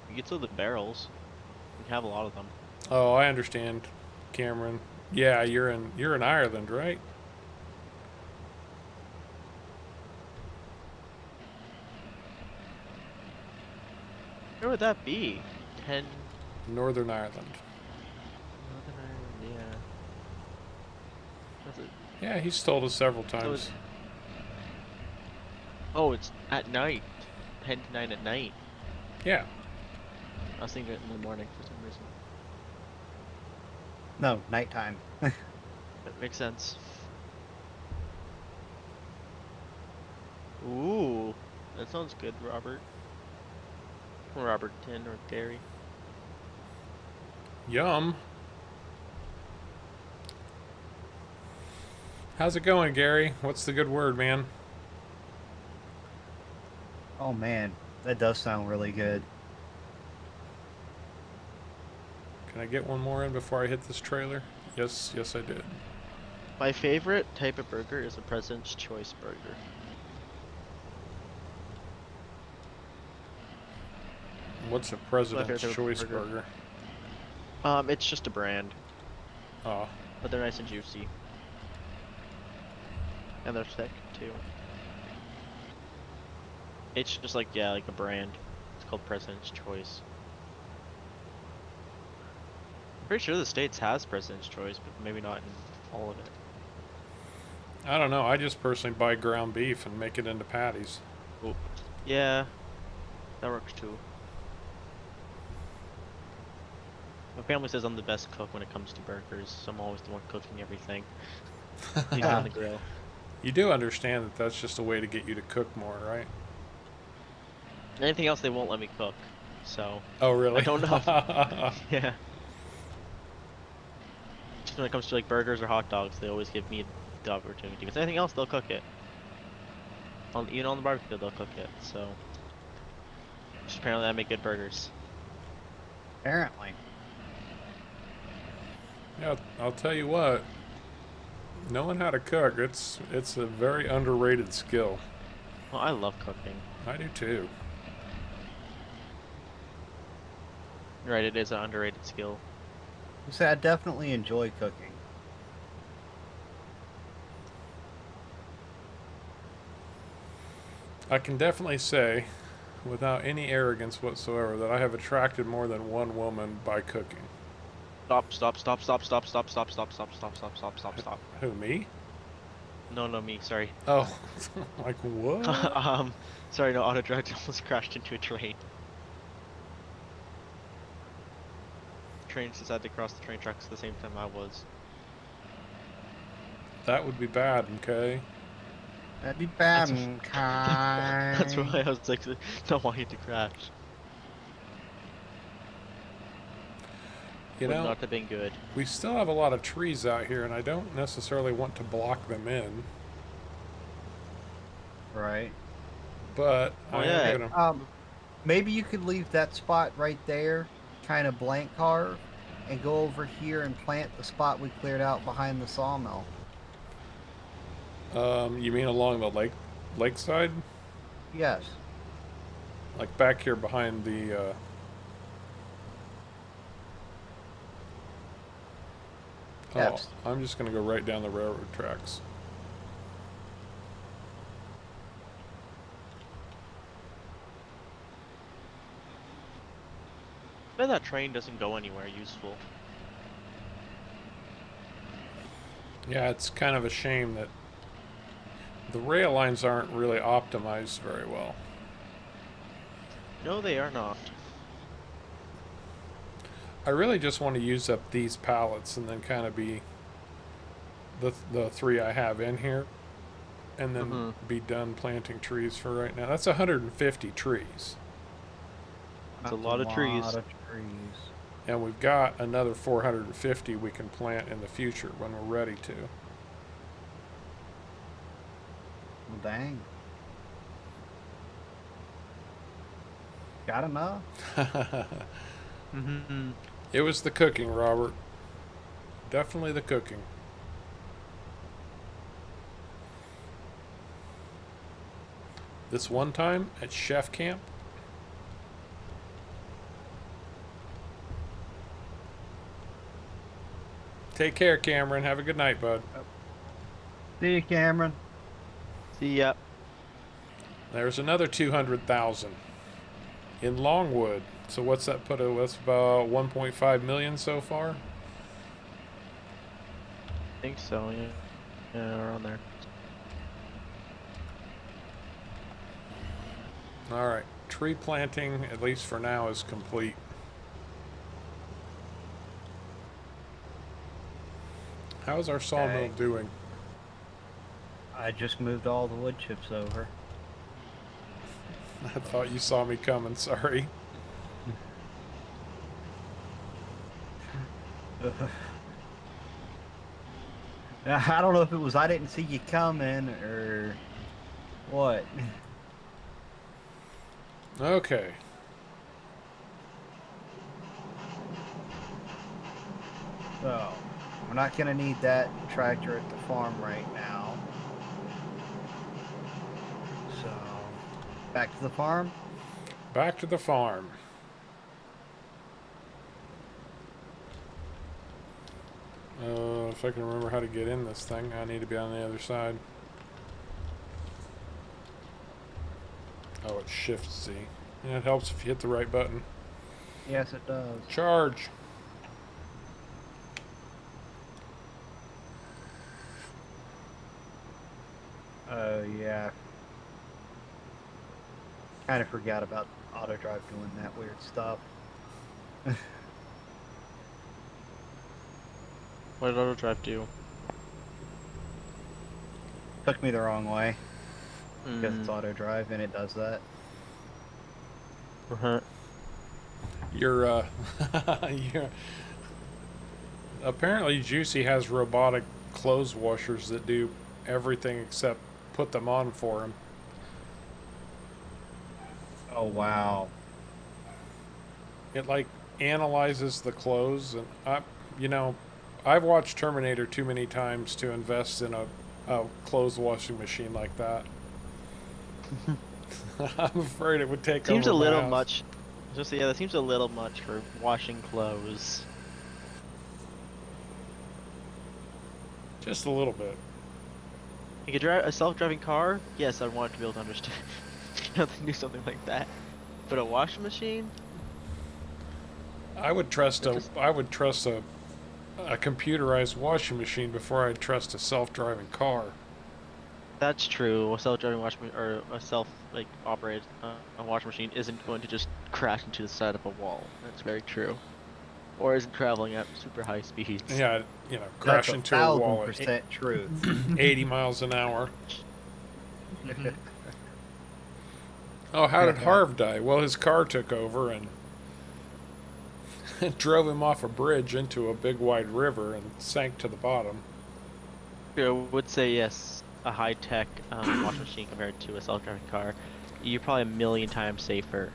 You get to the barrels. We have a lot of them. Oh, I understand, Cameron. Yeah, you're in Ireland, right? Where would that be? 10 Northern Ireland. Northern Ireland, yeah. That's it. Yeah, he's told us several So times. Oh, it's at night. 10 to 9 at night. Yeah. I was thinking it in the morning for some reason. No, nighttime. That makes sense. Ooh, that sounds good, Robert. Or Robertson or Gary. Yum. How's it going, Gary? What's the good word, man? Oh man, that does sound really good. Can I get one more in before I hit this trailer? Yes, yes I did. My favorite type of burger is a President's Choice burger. What's a My President's favorite Choice burger. burger? It's just a brand, Oh, but they're nice and juicy. And they're thick too. It's just like, yeah, like a brand. It's called President's Choice. I'm pretty sure the States has President's Choice, but maybe not in all of it. I don't know. I just personally buy ground beef and make it into patties. Oh, yeah, that works too. My family says I'm the best cook when it comes to burgers, so I'm always the one cooking everything. Leave it on the grill. You do understand that that's just a way to get you to cook more, right? Anything else they won't let me cook, so Oh, really? I don't know. Yeah. Just when it comes to like burgers or hot dogs, they always give me the opportunity. Because anything else, they'll cook it. Even on the barbecue, they'll cook it. So, just apparently, I make good burgers. Apparently. Yeah, I'll tell you what. Knowing how to cook, it's a very underrated skill. Well, I love cooking. I do too. Right, it is an underrated skill. So I definitely enjoy cooking. I can definitely say, without any arrogance whatsoever, that I have attracted more than one woman by cooking. Stop, stop, stop, stop, stop, stop, stop, stop, stop, stop, stop, stop, stop, stop. Who, me? No, no, me, sorry. Oh, like what? Sorry, no, auto-dragged almost crashed into a train. Trains decided to cross the train tracks at the same time I was. That would be bad, okay? That'd be bad. That's why I was like, not wanting to crash. You Would know, not have been good. we still have a lot of trees out here, and I don't necessarily want to block them in, Right. but Oh, I yeah. am gonna. Maybe you could leave that spot right there, kind of blank carve, and go over here and plant the spot we cleared out behind the sawmill. You mean along the lakeside? Yes. Like back here behind the, Yes. Oh, I'm just gonna go right down the railroad tracks. I bet that train doesn't go anywhere useful. Yeah, it's kind of a shame that the rail lines aren't really optimized very well. No, they are not. I really just want to use up these pallets and then kind of be the three I have in here, and then be done planting trees for right now. That's 150 trees, That's a lot of trees. and we've got another 450 we can plant in the future when we're ready to. Well, dang. Got enough? It was the cooking, Robert. Definitely the cooking. This one time at chef camp, take care, Cameron. Have a good night, bud. See you, Cameron. See ya. There's another 200,000 in Longwood. So what's that put us about 1.5 million so far? I think so, yeah. Yeah, around there. All right, tree planting, at least for now, is complete. How's our sawmill Okay. doing? I just moved all the wood chips over. I thought you saw me coming, sorry. I don't know if it was I didn't see you coming or what. Okay. So, we're not going to need that tractor at the farm right now. So, back to the farm. Back to the farm. If I can remember how to get in this thing, I need to be on the other side. Oh, it's Shift Z. Yeah, it helps if you hit the right button. Yes, it does. Charge! Oh, yeah. Kind of forgot about auto drive doing that weird stuff. What did auto drive do? Took me the wrong way because it's Mm. auto drive and it does that. Uh-huh. You're, you're... Apparently Juicy has robotic clothes washers that do everything except put them on for him. Oh, wow. It, like, analyzes the clothes, and I've watched Terminator too many times to invest in a clothes washing machine like that. I'm afraid it would take Seems over a my little house. much. Just yeah, that seems a little much for washing clothes. Just a little bit. You could drive a self-driving car. Yes, I want to be able to understand. Be able to do something like that. But a washing machine? I would trust It's just- a computerized washing machine before I'd trust a self-driving car. That's true. A self-driving washing or a operated a washing machine isn't going to just crash into the side of a wall. That's very true. Or isn't traveling at super high speeds. Yeah, crash That's into a wall at 1,000% truth. 80 miles an hour. Oh, how did Harv die? Well, his car took over and drove him off a bridge into a big wide river and sank to the bottom. I would say yes, a high-tech washing machine compared to a self-driving car. You're probably a million times safer.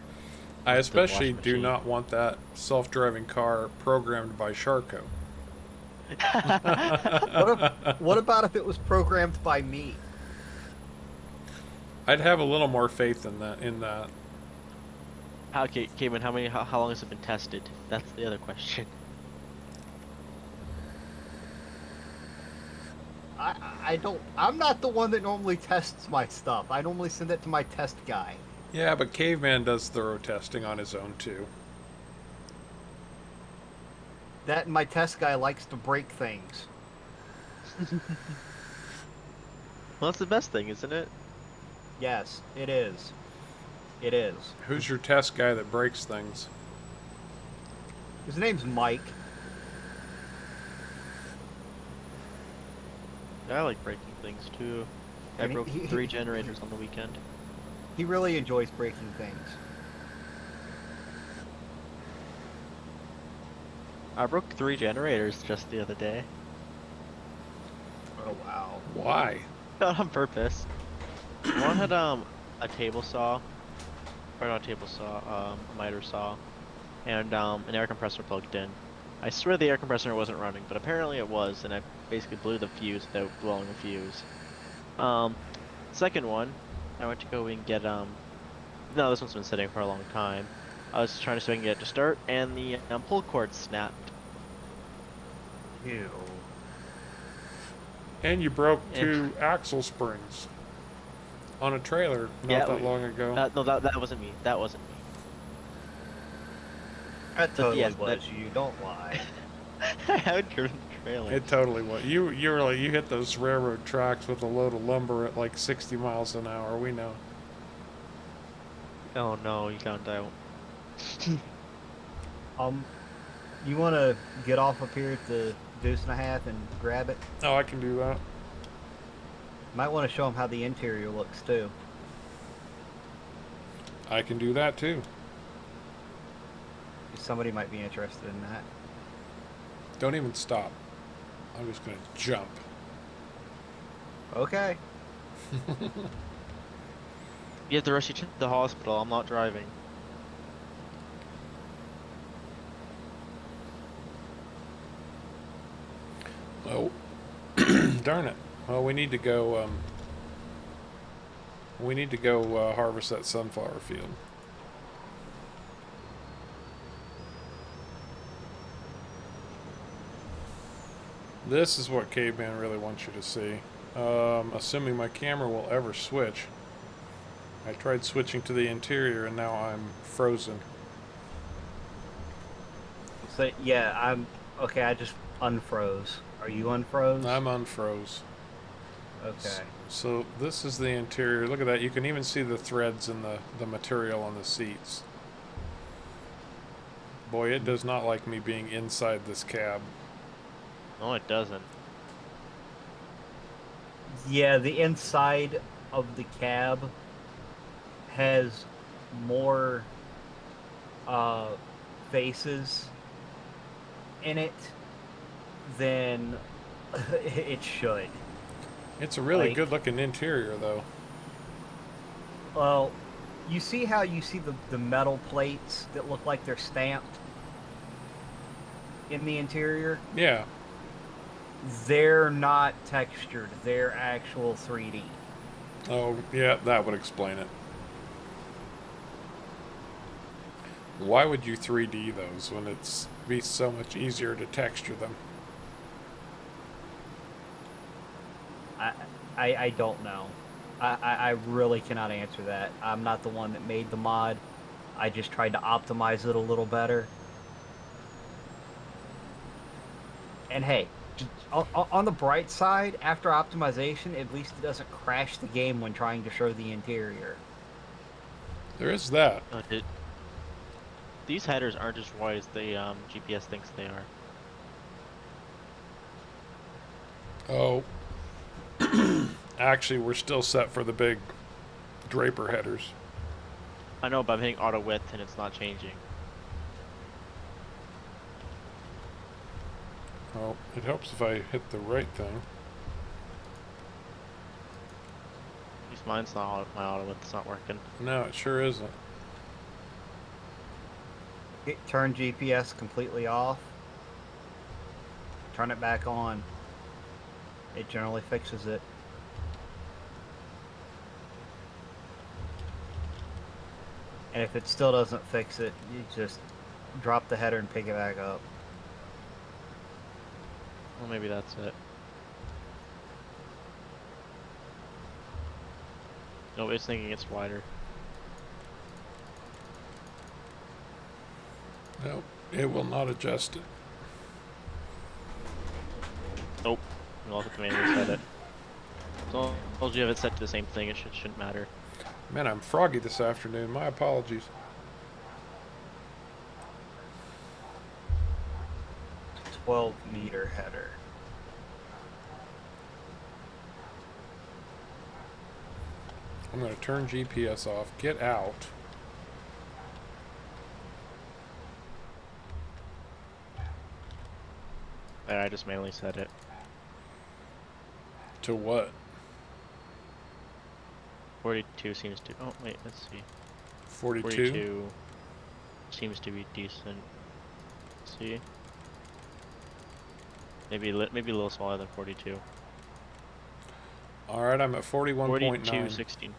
I The especially washing do machine. not want that self-driving car programmed by Sharko. What about if it was programmed by me? I'd have a little more faith in that. Okay, Cayman, how long has it been tested? That's the other question. I'm not the one that normally tests my stuff. I normally send it to my test guy. Yeah, but Caveman does thorough testing on his own too. That and my test guy likes to break things. Well, that's the best thing, isn't it? Yes, it is. It is. Who's your test guy that breaks things? His name's Mike. I like breaking things too. I And broke 3 generators on the weekend. He really enjoys breaking things. I broke 3 generators just the other day. Oh, wow. Why? Not on purpose. One had a table saw, or not a table saw, a miter saw, and an air compressor plugged in. I swear the air compressor wasn't running, but apparently it was, and I basically blew the fuse without blowing the fuse. Second one, I went to go and get no, this one's been sitting for a long time. I was trying to see if I can get it to start, and the pull cord snapped. Ew. And you broke Yeah. 2 axle springs on a trailer not that long ago. No, that wasn't me. That wasn't me. That But totally yes, was that- you. Don't lie. I had driven the trailer. It totally was. You hit those railroad tracks with a load of lumber at like 60 miles an hour. We know. Oh no, you found out. You want to get off up here at the deuce and a half and grab it? Oh, I can do that. Might want to show them how the interior looks too. I can do that too. Somebody might be interested in that. Don't even stop. I'm just gonna jump. Okay. You have to rush you to the hospital. I'm not driving. Oh, darn it. Well, we need to go. Harvest that sunflower field. This is what Caveman really wants you to see. Assuming my camera will ever switch. I tried switching to the interior and now I'm frozen. So yeah, I'm okay. I just unfroze. Are you unfroze? I'm unfroze. Okay. So this is the interior. Look at that. You can even see the threads in the material on the seats. Boy, it does not like me being inside this cab. No, it doesn't. Yeah, the inside of the cab has more faces in it than it should. It's a really Like- good looking interior though. Well, you see how you see the metal plates that look like they're stamped in the interior? Yeah. They're not textured. They're actual 3D. Oh, yeah, that would explain it. Why would you 3D those when it's be so much easier to texture them? I don't know. I really cannot answer that. I'm not the one that made the mod. I just tried to optimize it a little better. And hey, on the bright side, after optimization, at least it doesn't crash the game when trying to show the interior. There is that. These headers aren't as wide as the GPS thinks they are. Oh. Actually, we're still set for the big Draper headers. I know, but I'm hitting auto width and it's not changing. Well, it helps if I hit the right thing. At least mine's not my auto width's not working. No, it sure isn't. Turn GPS completely off. Turn it back on. It generally fixes it. And if it still doesn't fix it, you just drop the header and pick it back up. Well, maybe that's it. No, it's thinking it's wider. Nope, it will not adjust it. Nope. I'll have to manually set it. So I told you have it set to the same thing, it shouldn't matter. Man, I'm froggy this afternoon. My apologies. A 12-meter header. I'm going to turn GPS off, get out. There, I just manually set it. To what? 42 seems to. Oh wait, let's see. 42? 42 seems to be decent. Let's see. Maybe a little smaller than 42. Alright, I'm at 41.9. 42.16.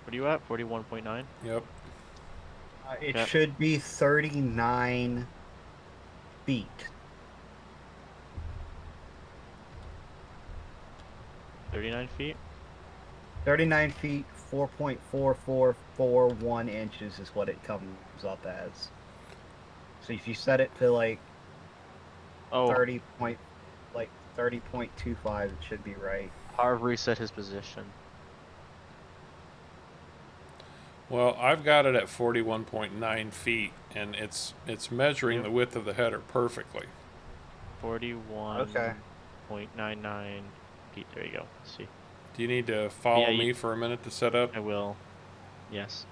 What are you at? 41.9? Yep. It Yep. should be 39 feet. 39 feet? 39 feet, 4.4441 inches is what it comes up as. So if you set it to like Oh, 30.25, it should be right. Harv reset his position. Well, I've got it at 41.9 feet, and it's measuring Yep. the width of the header perfectly. 41.99 feet. There you go. Let's see. Do you need to follow Yeah, me for a minute to set up? I will. Yes.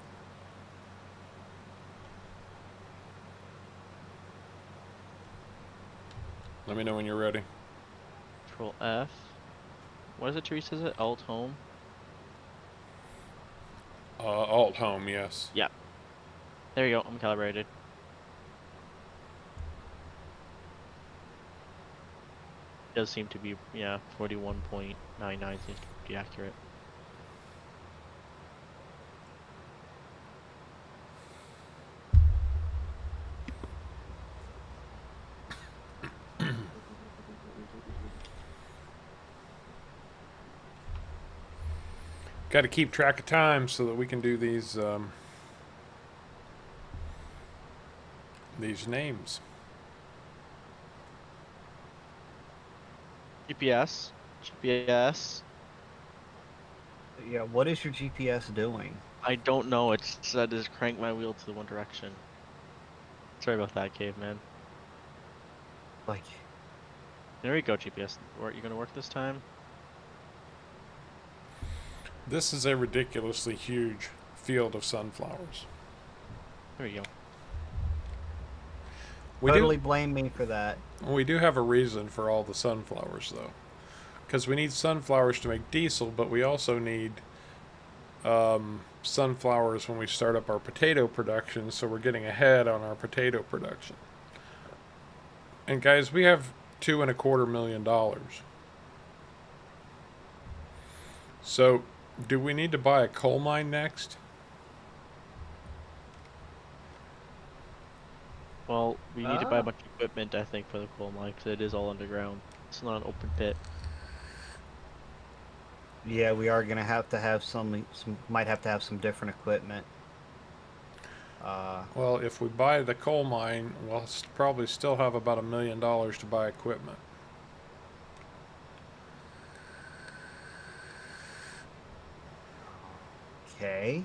Let me know when you're ready. Control F. What is it, Teresa? Is it Alt Home? Alt home, yes. Yeah. There you go. I'm calibrated. Does seem to be, yeah, 41.99 seems to be accurate. Got to keep track of time so that we can do these names. GPS. GPS. Yeah, what is your GPS doing? I don't know. It's I just crank my wheel to the one direction. Sorry about that, caveman. Like, There we go, GPS. You gonna work this time? This is a ridiculously huge field of sunflowers. There we go. totally blame me for that. We do have a reason for all the sunflowers, though. Because we need sunflowers to make diesel, but we also need sunflowers when we start up our potato production, so we're getting ahead on our potato production. And guys, we have $2.25 million. So, do we need to buy a coal mine next? Well, we need to buy a bunch of equipment, I think, for the coal mine, because it is all underground. It's not an open pit. Yeah, we are gonna have to have some might have to have some different equipment. Well, if we buy the coal mine, we'll probably still have about $1 million to buy equipment. Okay.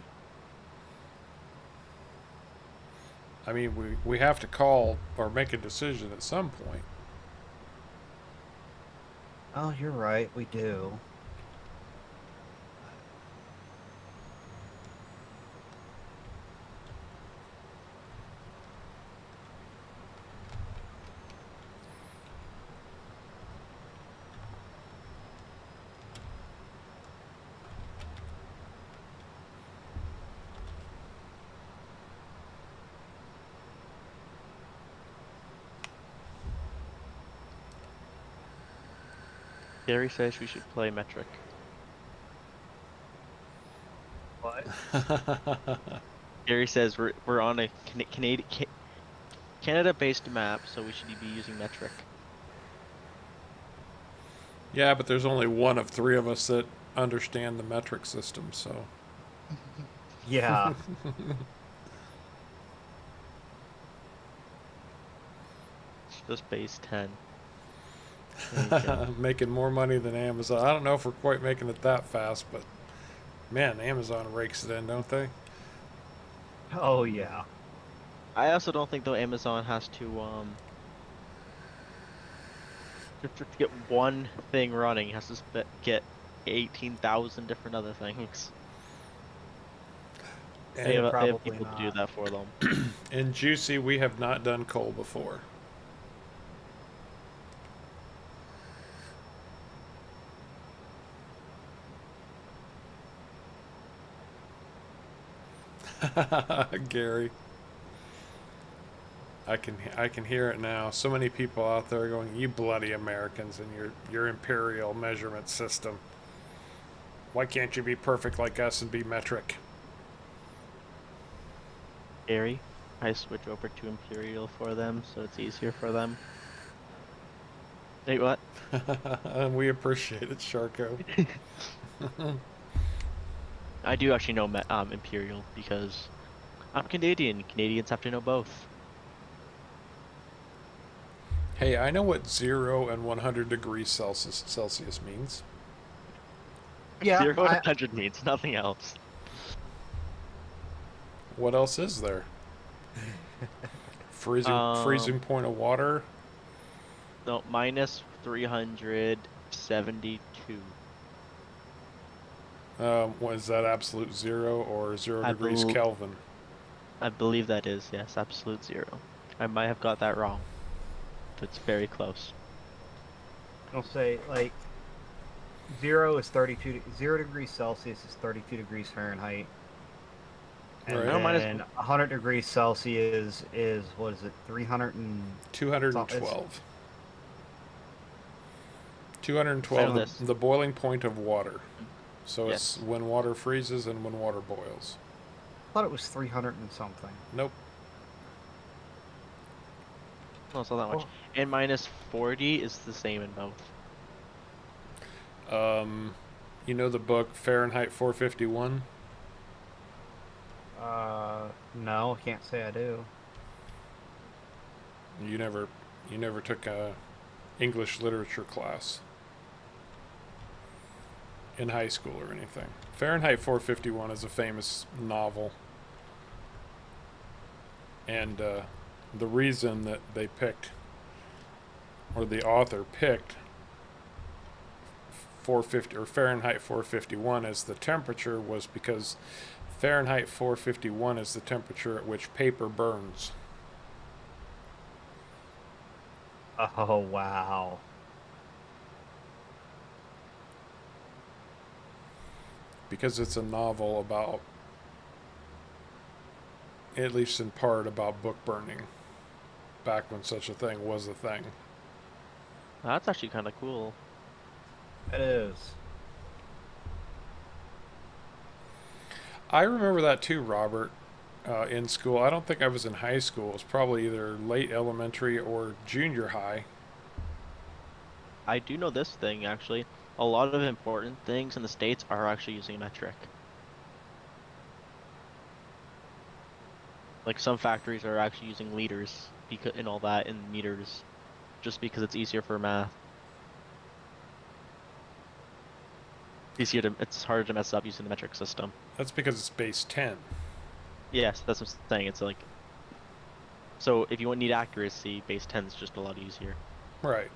I mean, we have to call or make a decision at some point. Oh, you're right. We do. Gary says we should play metric. What? Gary says we're on a Canada-based map, so we should be using metric. Yeah, but there's only one of three of us that understand the metric system, so. Yeah. Just base 10. Making more money than Amazon. I don't know if we're quite making it that fast, but man, Amazon rakes it in, don't they? Oh yeah. I also don't think though Amazon has to to get one thing running, has to get 18,000 different other things. They have people to do that for them. In Juicy, we have not done coal before. Gary, I can hear it now. So many people out there going, "You bloody Americans and your imperial measurement system. Why can't you be perfect like us and be metric?" Gary, I switch over to Imperial for them, so it's easier for them. Wait, what? We appreciate it, Sharko. I do actually know Imperial because I'm Canadian. Canadians have to know both. Hey, I know what 0 and 100 degrees Celsius means. Yeah. 0 and 100 means nothing else. What else is there? Freezing point of water. No, minus 372. Was that absolute zero or 0 I degrees bel Kelvin? I believe that is, yes, absolute zero. I might have got that wrong, but it's very close. I'll say, like, 0 degrees Celsius is 32 degrees Fahrenheit. And Right. No, minus then 100 degrees Celsius is, what is it, 300 and... 212. Say 212, this. the boiling point of water. So Yes. it's when water freezes and when water boils. I thought it was 300 and something. Nope. No, it's not that much. Oh. And minus 40 is the same in both. You know the book Fahrenheit 451? No, I can't say I do. You never took a English literature class in high school or anything. Fahrenheit 451 is a famous novel. And the reason that they picked, or the author picked 450 or Fahrenheit 451 as the temperature was because Fahrenheit 451 is the temperature at which paper burns. Oh, wow. Because it's a novel about, at least in part, about book burning. Back when such a thing was a thing. That's actually kind of cool. It is. I remember that too, Robert, in school. I don't think I was in high school. It was probably either late elementary or junior high. I do know this thing, actually. A lot of important things in the States are actually using metric. Like some factories are actually using liters and all that in meters, just because it's easier for math. It's harder to mess up using the metric system. That's because it's base 10. Yes, that's what I'm saying. It's like, so if you need accuracy, base 10 is just a lot easier. Right.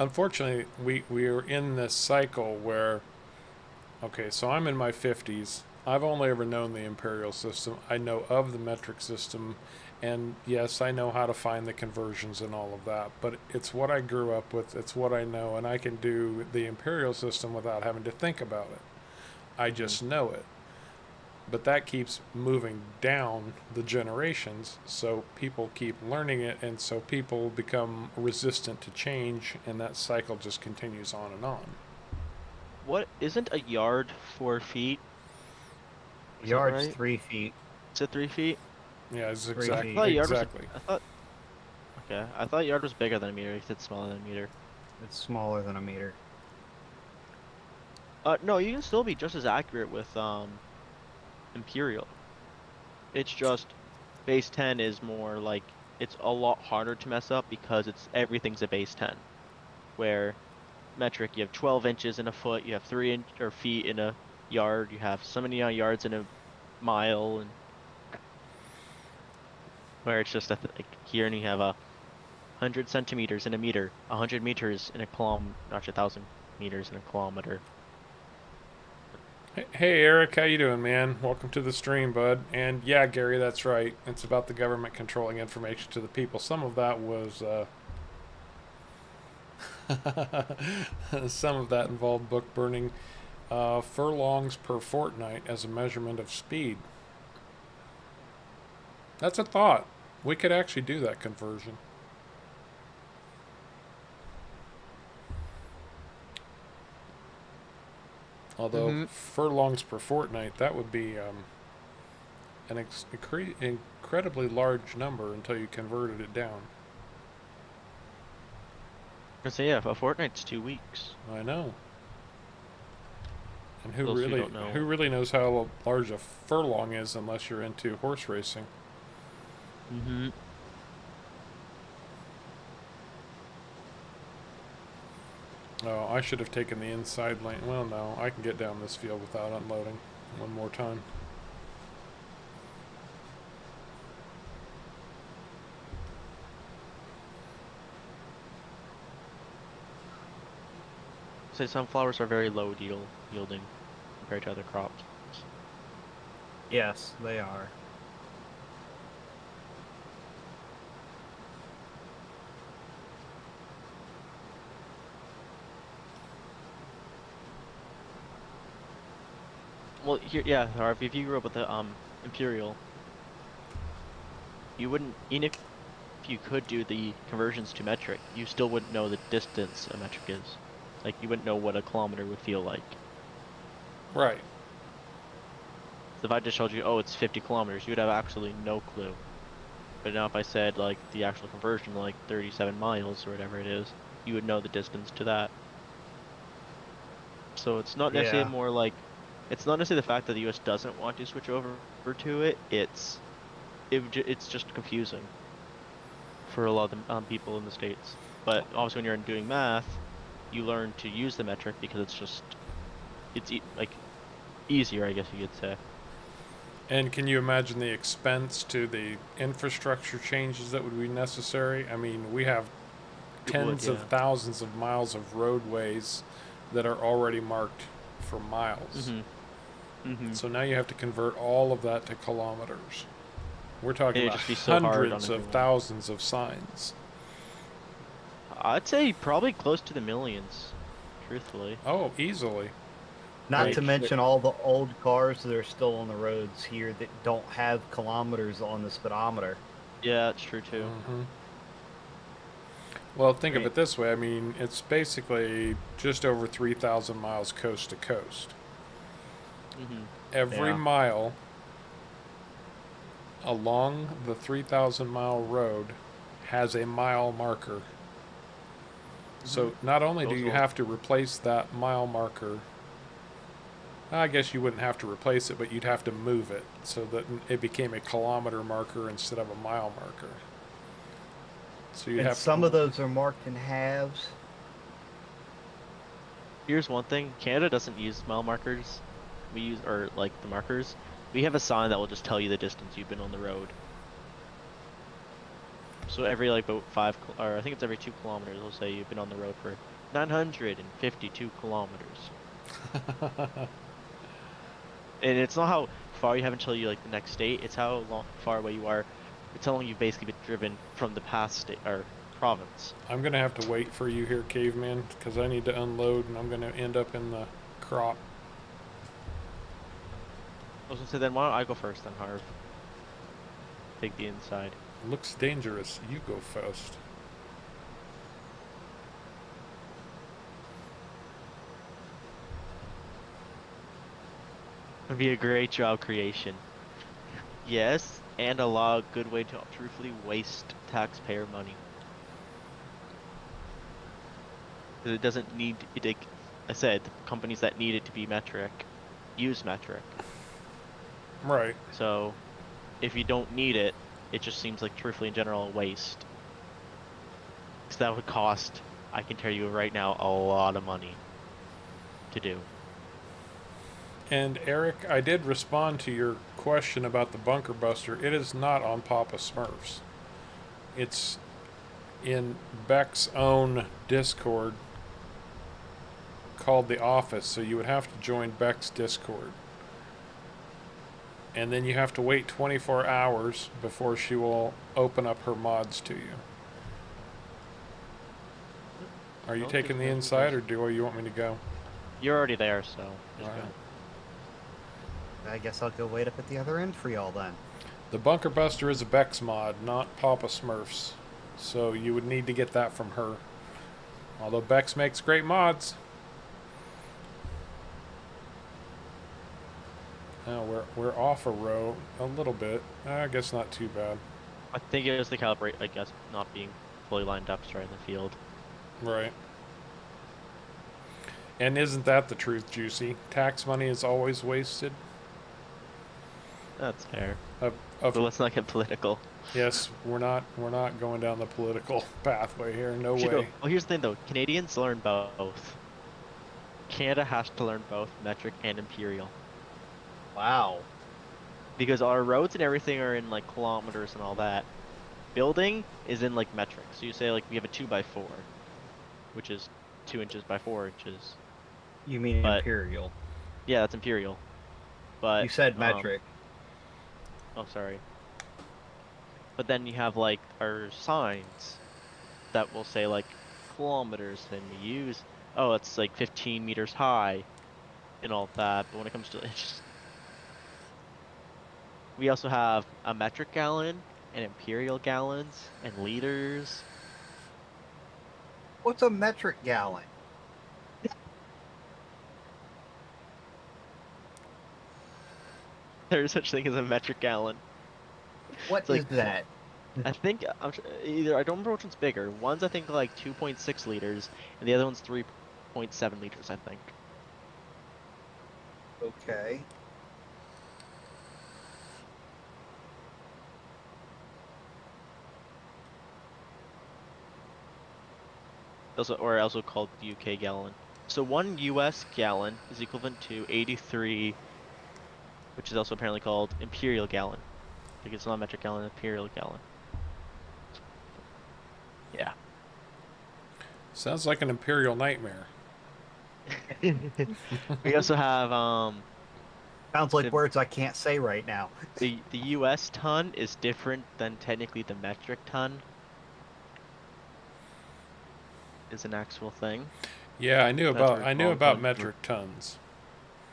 Unfortunately, we are in this cycle where, okay, so I'm in my 50s. I've only ever known the imperial system. I know of the metric system, and yes, I know how to find the conversions and all of that, but it's what I grew up with, it's what I know, and I can do the imperial system without having to think about it. I just know it. But that keeps moving down the generations, so people keep learning it, and so people become resistant to change, and that cycle just continues on and on. What isn't a yard 4 feet? Is that Yard's right? 3 feet. Is it 3 feet? Yeah, it's 3 exactly. I thought yard Exactly. Okay, I thought yard was bigger than a meter. It's smaller than a meter. It's smaller than a meter. No, you can still be just as accurate with imperial. It's just base 10 is more like it's a lot harder to mess up because everything's a base 10. Where metric, you have 12 inches in a foot, you have 3 feet in a yard, you have so many yards in a mile, and where it's just like here, and you have 100 centimeters in a meter, 100 meters in a kilometer, not 1,000 meters in a kilometer. Hey Eric, how you doing, man? Welcome to the stream, bud. And yeah, Gary, that's right. It's about the government controlling information to the people. Some of that was, some of that involved book burning. Furlongs per fortnight as a measurement of speed. That's a thought. We could actually do that conversion. Although furlongs per fortnight, that would be an incredibly large number until you converted it down. So yeah, a fortnight's 2 weeks. I know. And Those who don't know. who really knows how large a furlong is unless you're into horse racing? Mm-hmm. Oh, I should have taken the inside lane. Well, no, I can get down this field without unloading. One more time. Say sunflowers are very low yielding compared to other crops. Yes, they are. Well, here, yeah, Harv, if you grew up with the Imperial, you wouldn't, even if you could do the conversions to metric, you still wouldn't know the distance a metric is. Like, you wouldn't know what a kilometer would feel like. Right. So if I just told you, oh, it's 50 kilometers, you would have absolutely no clue. But now if I said, like, the actual conversion, like 37 miles or whatever it is, you would know the distance to that. So it's not necessarily Yeah. more like, it's not necessarily the fact that the US doesn't want to switch over to it, it's just confusing for a lot of the people in the States. But obviously when you're doing math, you learn to use the metric because it's just, like, easier, I guess you could say. And can you imagine the expense to the infrastructure changes that would be necessary? I mean, we have tens of Yeah. thousands of miles of roadways that are already marked for miles. So now you have to convert all of that to kilometers. We're talking It'd about just be so hard on hundreds of everyone. thousands of signs. I'd say probably close to the millions, truthfully. Oh, easily. Not Like, to mention all the old cars that are still on the roads here that don't have kilometers on the speedometer. yeah, that's true too. Hmm. Well, think of Right. it this way. I mean, it's basically just over 3,000 miles coast to coast. Every Yeah. mile along the 3,000 mile road has a mile marker. So not only do Those you will- have to replace that mile marker, I guess you wouldn't have to replace it, but you'd have to move it so that it became a kilometer marker instead of a mile marker. So you And have some to, of those are marked in halves. Here's one thing: Canada doesn't use mile markers. We use, or like the markers. We have a sign that will just tell you the distance you've been on the road. So every like about or I think it's every 2 kilometers, they'll say you've been on the road for 952 kilometers. And it's not how far you have until you like the next state. It's how far away you are. It's how long you've basically been driven from the past state or province. I'm going to have to wait for you here, caveman, because I need to unload and I'm going to end up in the crop. I was gonna say, then why don't I go first then, Harv? Take the inside. Looks dangerous. You go first. It'd be a great job creation. Yes, and a lot of good way to truthfully waste taxpayer money. 'Cause it doesn't need it. Like I said, the companies that need it to be metric use metric. Right. So if you don't need it, it just seems like truthfully in general a waste. Because that would cost, I can tell you right now, a lot of money to do. And Eric, I did respond to your question about the bunker buster. It is not on Papa Smurf's. It's in Beck's own Discord called The Office, so you would have to join Beck's Discord. And then you have to wait 24 hours before she will open up her mods to you. Are you Okay, taking the nice, inside, nice. or do you want me to go? You're already there, so just Alright. go. I guess I'll go wait up at the other end for y'all then. The Bunker Buster is a Bex mod, not Papa Smurf's. So you would need to get that from her. Although Bex makes great mods. Now we're off a row a little bit. I guess not too bad. I think it was the calibrate, I guess, not being fully lined up straight in the field. Right. And isn't that the truth, Juicy? Tax money is always wasted. That's fair. Of But let's not get political. yes, we're not going down the political pathway here. No Actually, no. way. Well, here's the thing though. Canadians learn both. Canada has to learn both metric and imperial. Wow. Because our roads and everything are in like kilometers and all that. Building is in like metric. So you say like we have a 2x4, which is 2 inches by 4 inches. You mean But imperial? yeah, that's imperial. You But said metric. oh sorry. But then you have like our signs that will say like kilometers. Then we use it's like 15 meters high and all that. But when it comes to inches, we also have a metric gallon and imperial gallons and liters. What's a metric gallon? There's such thing as a metric gallon. What It's is like that? I think either I don't remember which one's bigger. One's I think like 2.6 liters, and the other one's 3.7 liters. I think. Okay. Also called the UK gallon. So 1 US gallon is equivalent to 83, which is also apparently called imperial gallon. Like it's not metric gallon, imperial gallon. Yeah. Sounds like an imperial nightmare. We also have Sounds like the words I can't say right now. the US ton is different than technically the metric ton is an actual thing. Yeah, That's I where knew long about ton, metric tons.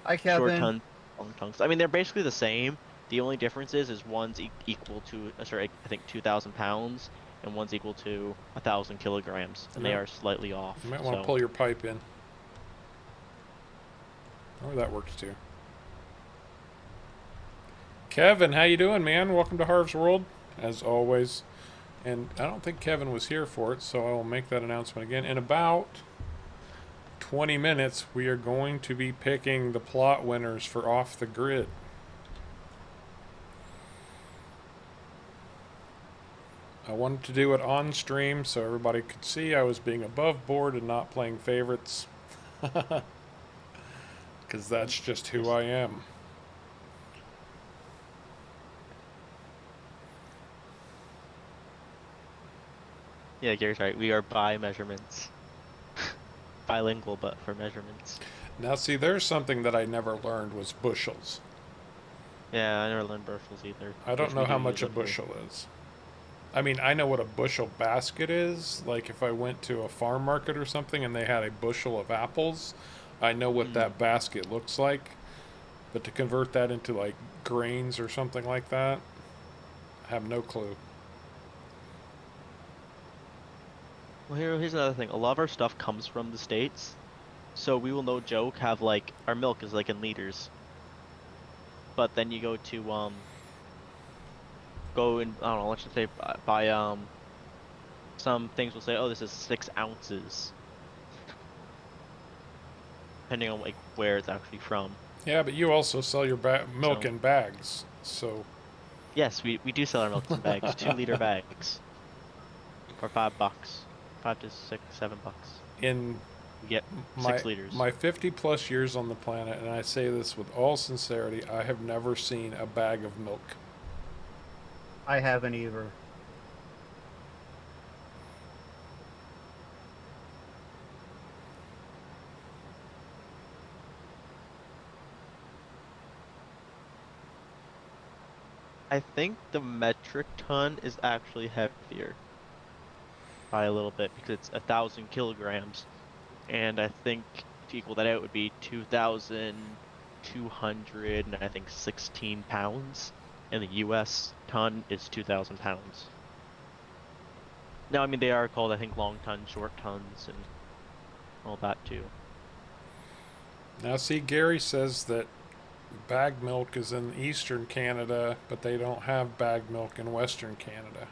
Hi, short Kevin. ton, long tons. I mean, they're basically the same. The only difference is one's equal to, sorry, I think 2,000 pounds, and one's equal to 1,000 kilograms, and they Yeah. are slightly off. You might want to So, pull your pipe in. Oh, that works too. Kevin, how you doing, man? Welcome to Harv's World, as always. And I don't think Kevin was here for it, so I will make that announcement again. In about 20 minutes, we are going to be picking the plot winners for Off the Grid. I wanted to do it on stream so everybody could see I was being above board and not playing favorites. Because that's just who I am. yeah, Gary's right. We are by measurements. Bilingual, but for measurements. Now, see, there's something that I never learned was bushels. Yeah, I never learned bushels either. I don't Guess know we how do use much a it for- bushel is. I mean, I know what a bushel basket is. Like if I went to a farm market or something and they had a bushel of apples, I know what that basket looks like. But to convert that into like grains or something like that, I have no clue. Well, here's another thing. A lot of our stuff comes from the States, so we will no joke have like our milk is like in liters. But then you go to go in, I don't know, let's just say buy some things will say, oh, this is 6 ounces, depending on like where it's actually from. Yeah, but you also sell your milk So in bags, so yes, we do sell our milk in bags, 2 liter bags, for $5, 5 to 6, $7. in You get my 6 liters. my 50 plus years on the planet, and I say this with all sincerity, I have never seen a bag of milk. I haven't either. I think the metric ton is actually heavier by a little bit because it's 1,000 kilograms, and I think to equal that out would be 2,200 and I think 16 pounds, and the U.S. ton is 2,000 pounds. Now, I mean they are called I think long tons, short tons, and all that too. Now, see, Gary says that bag milk is in eastern Canada, but they don't have bag milk in western Canada.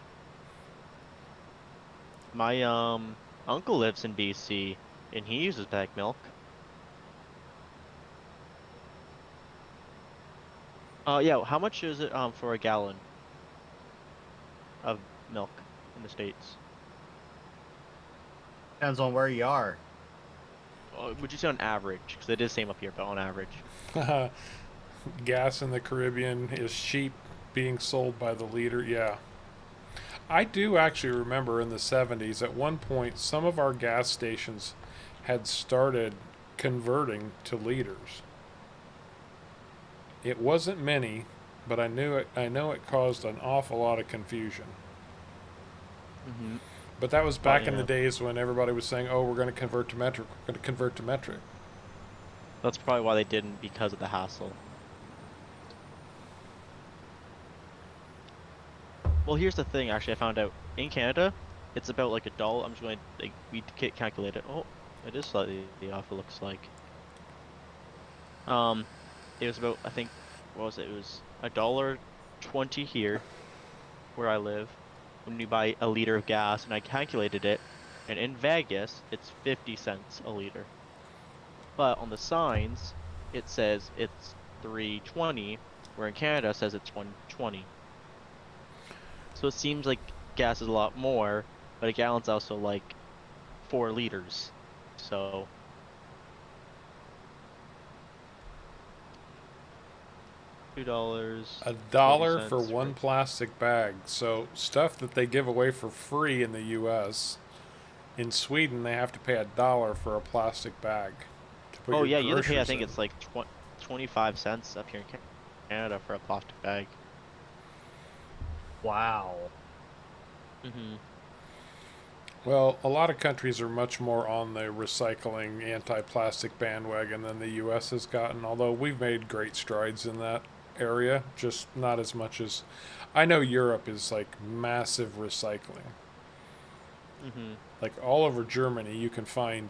My uncle lives in BC, and he uses bag milk. Yeah, how much is it for a gallon of milk in the States? Depends on where you are. Would you say on average? Because it is same up here, but on average. gas in the Caribbean is cheap being sold by the liter. Yeah. I do actually remember in the 70s, at one point, some of our gas stations had started converting to liters. It wasn't many, but I know it caused an awful lot of confusion. Mm-hmm. But that was Well, back in the days when everybody was saying, "Oh, we're going to convert to metric. We're going to convert to metric." that's probably why they didn't, because of the hassle. Well, here's the thing. Actually, I found out in Canada, it's about like $1. I'm just going to like we calculate it. Oh, it is slightly off. It looks like. Um, it was about, I think, what was it? It was $1.20 here, where I live, when you buy a liter of gas, and I calculated it, and in Vegas, it's 50 cents a liter. But on the signs, it says it's 3.20, where in Canada it says it's 1.20. So it seems like gas is a lot more, but a gallon's also like 4 liters. So $2, A 40 dollar for cents one plastic bag. So stuff that they give away for free in the U.S. In Sweden, they have to pay $1 for a plastic bag to put Oh your yeah, you have to pay, I groceries think in. it's like 25 cents up here in Canada for a plastic bag. Wow. Mm-hmm. Well, a lot of countries are much more on the recycling, anti-plastic bandwagon than the U.S. has gotten, although we've made great strides in that area, just not as much as... I know Europe is like massive recycling. Mm-hmm. Like all over Germany, you can find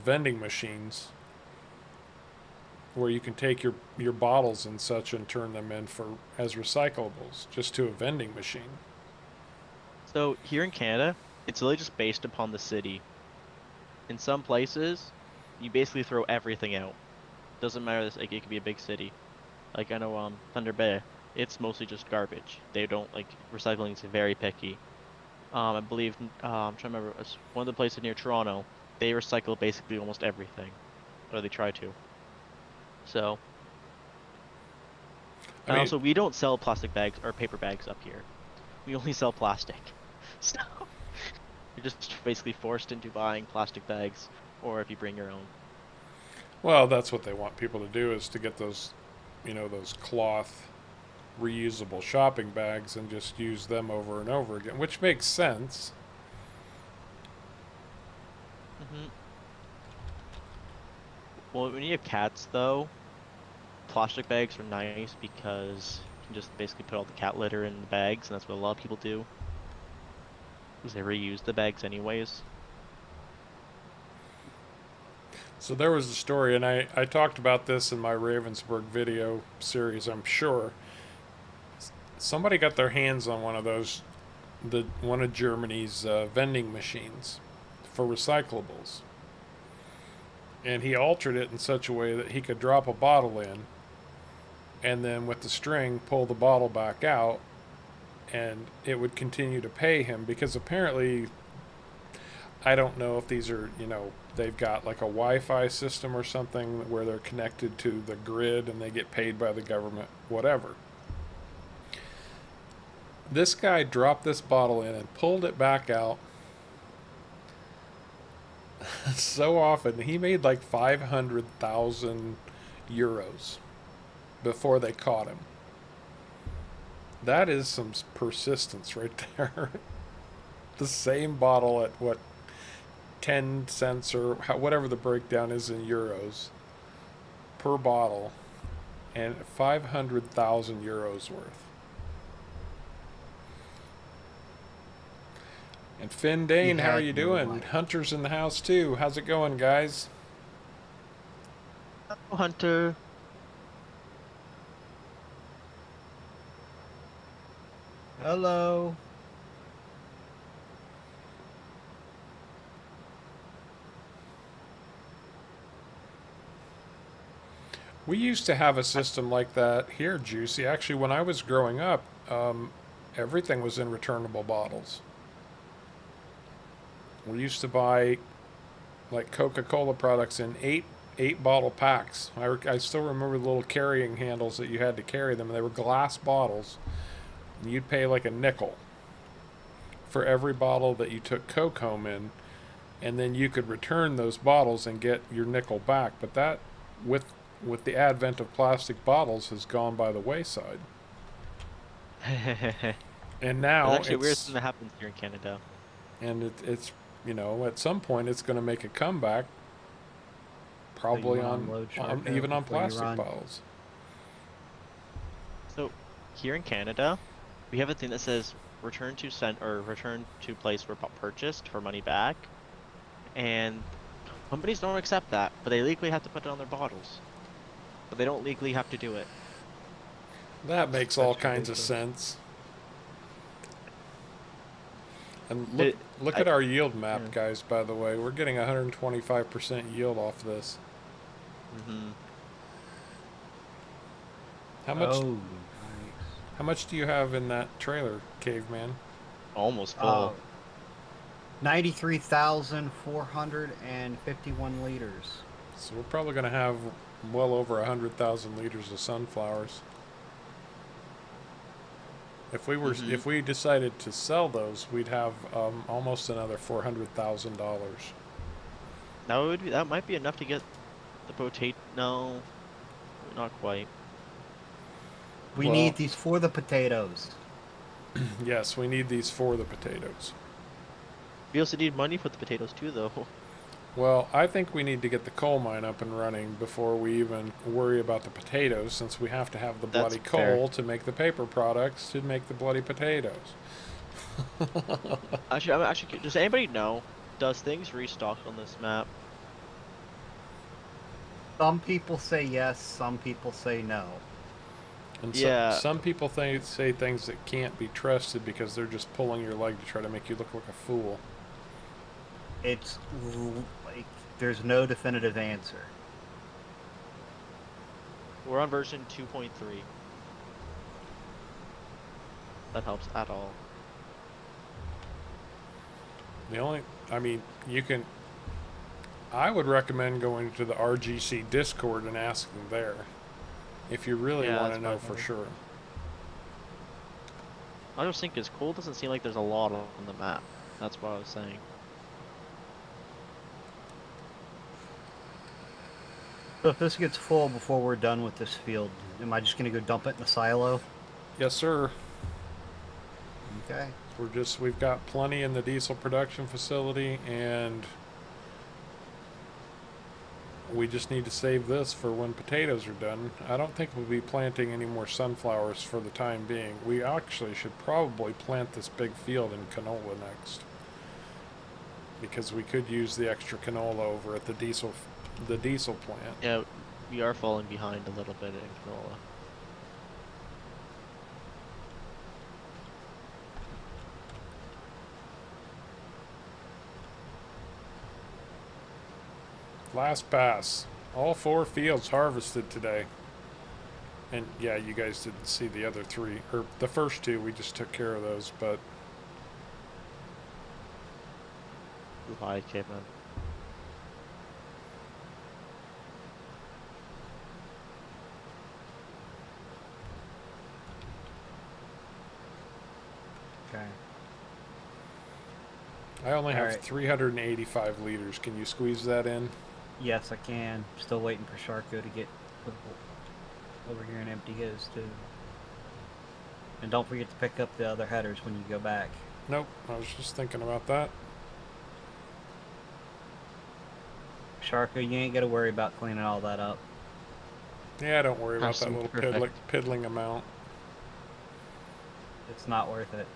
vending machines where you can take your bottles and such and turn them in for as recyclables, just to a vending machine. So here in Canada, it's really just based upon the city. In some places, you basically throw everything out. Doesn't matter, like it could be a big city. Like I know Thunder Bay, it's mostly just garbage. They don't like recycling is very picky. I believe I'm trying to remember, it's one of the places near Toronto, they recycle basically almost everything, or they try to. So, I and mean, also we don't sell plastic bags or paper bags up here. We only sell plastic. So you're just basically forced into buying plastic bags, or if you bring your own. well, that's what they want people to do is to get those, those cloth reusable shopping bags and just use them over and over again, which makes sense. Hmm. Well, when you have cats, though, plastic bags are nice because you can just basically put all the cat litter in the bags, and that's what a lot of people do. Because they reuse the bags anyways. So there was a story, and I talked about this in my Ravensburg video series, I'm sure. Somebody got their hands on one of those, one of Germany's vending machines for recyclables. And he altered it in such a way that he could drop a bottle in and then with the string pull the bottle back out and it would continue to pay him because apparently I don't know if these are, they've got like a Wi-Fi system or something where they're connected to the grid and they get paid by the government, whatever. This guy dropped this bottle in and pulled it back out so often. He made like 500,000 euros before they caught him. That is some persistence right there. The same bottle at what, 10 cents or whatever the breakdown is in euros per bottle, and 500,000 euros worth. And Finn Dane, how are you doing? Hunter's in the house too. How's it going, guys? Oh, Hunter. Hello. We used to have a system like that here, Juicy. Actually, when I was growing up, everything was in returnable bottles. We used to buy like Coca-Cola products in 8-bottle packs. I still remember the little carrying handles that you had to carry them. They were glass bottles. And you'd pay like a nickel for every bottle that you took Coke home in, and then you could return those bottles and get your nickel back. But that, with the advent of plastic bottles, has gone by the wayside. And now It's actually a weird thing that happens here in Canada. and it's at some point it's going to make a comeback, probably even on plastic bottles. So here in Canada, we have a thing that says return to place where purchased for money back, and companies don't accept that, but they legally have to put it on their bottles. But they don't legally have to do it. That makes all kinds of sense. And look at our yield map, guys, by the way. We're getting 125% yield off this. Mm-hmm. How much? Oh, nice. How much do you have in that trailer, Caveman? Almost full. 93,451 liters. So we're probably going to have well over 100,000 liters of sunflowers. If we decided to sell those, we'd have almost another $400,000. That might be enough to get the potato. No, not quite. We need these for the potatoes. Yes, we need these for the potatoes. We also need money for the potatoes too, though. Well, I think we need to get the coal mine up and running before we even worry about the potatoes, since we have to have the bloody coal to make the paper products to make the bloody potatoes. Actually, does anybody know? Does things restock on this map? Some people say yes, some people say no. And Yeah. some people say things that can't be trusted because they're just pulling your leg to try to make you look like a fool. It's like there's no definitive answer. We're on version 2.3. That helps at all. I would recommend going to the RGC Discord and asking there if you really want to know for sure. I just think it's cool. Doesn't seem like there's a lot on the map. That's what I was saying. So if this gets full before we're done with this field, am I just going to go dump it in the silo? Yes, sir. Okay. We've got plenty in the diesel production facility, and we just need to save this for when potatoes are done. I don't think we'll be planting any more sunflowers for the time being. We actually should probably plant this big field in canola next, because we could use the extra canola over at the diesel plant. Yeah, we are falling behind a little bit in canola. Last pass. All 4 fields harvested today. And yeah, you guys didn't see the other 3, or the first 2, we just took care of those, but Hi, Caveman. Okay. I only have 385 liters. Can you squeeze that in? Yes, I can. Still waiting for Sharko to get over here and empty his too. And don't forget to pick up the other headers when you go back. Nope, I was just thinking about that. Sharko, you ain't got to worry about cleaning all that up. Yeah, don't worry about that little piddling amount. It's not worth it.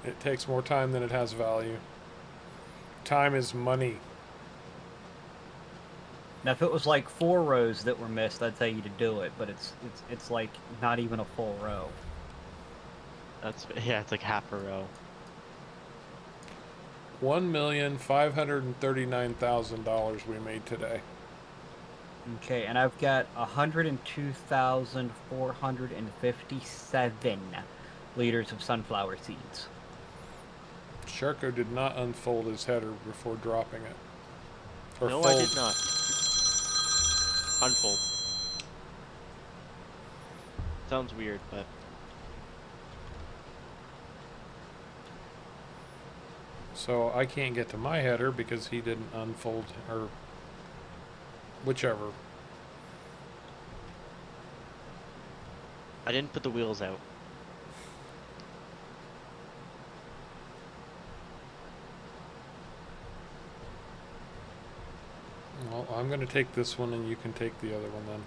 It takes more time than it has value. Time is money. Now, if it was like 4 rows that were missed, I'd tell you to do it, but it's like not even a full row. It's like half a row. $1,539,000 we made today. Okay, and I've got 102,457 liters of sunflower seeds. Sharko did not unfold his header before dropping it. No, I did not. Unfold. Sounds weird, but So I can't get to my header because he didn't unfold, or whichever. I didn't put the wheels out. Well, I'm going to take this one and you can take the other one then.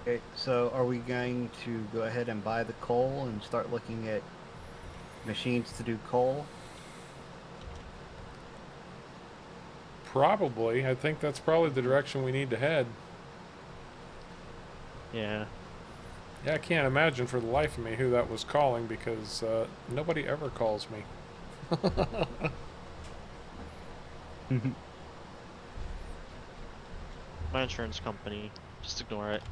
Okay, so are we going to go ahead and buy the coal and start looking at machines to do coal? Probably. I think that's probably the direction we need to head. Yeah. Yeah, I can't imagine for the life of me who that was calling because nobody ever calls me. My insurance company. Just ignore it.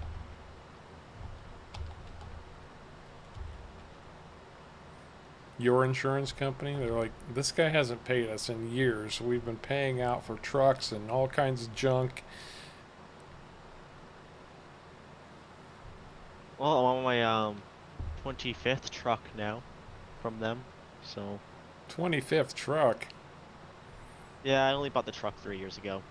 Your insurance company, they're like, this guy hasn't paid us in years. We've been paying out for trucks and all kinds of junk. Well, I'm on my 25th truck now from them. So 25th truck. yeah, I only bought the truck 3 years ago.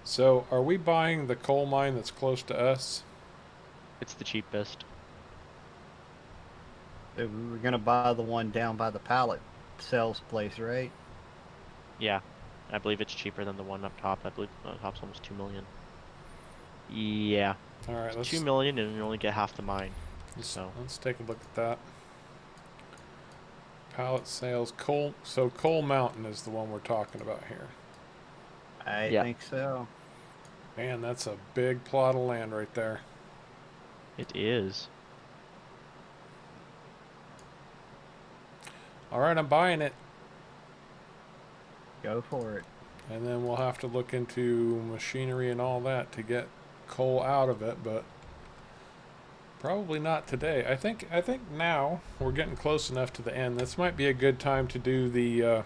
So, are we buying the coal mine that's close to us? It's the cheapest. So we were gonna buy the one down by the pallet sales place, right? Yeah, I believe it's cheaper than the one up top. I believe up top's almost 2 million. Yeah, All right, it's let's 2 million and you only get half the mine. let's, So let's take a look at that. Pallet sales, coal. So Coal Mountain is the one we're talking about here. I Yeah. think so. Man, that's a big plot of land right there. it is. All right, I'm buying it. Go for it. And then we'll have to look into machinery and all that to get coal out of it, but probably not today. I think now we're getting close enough to the end. This might be a good time to do the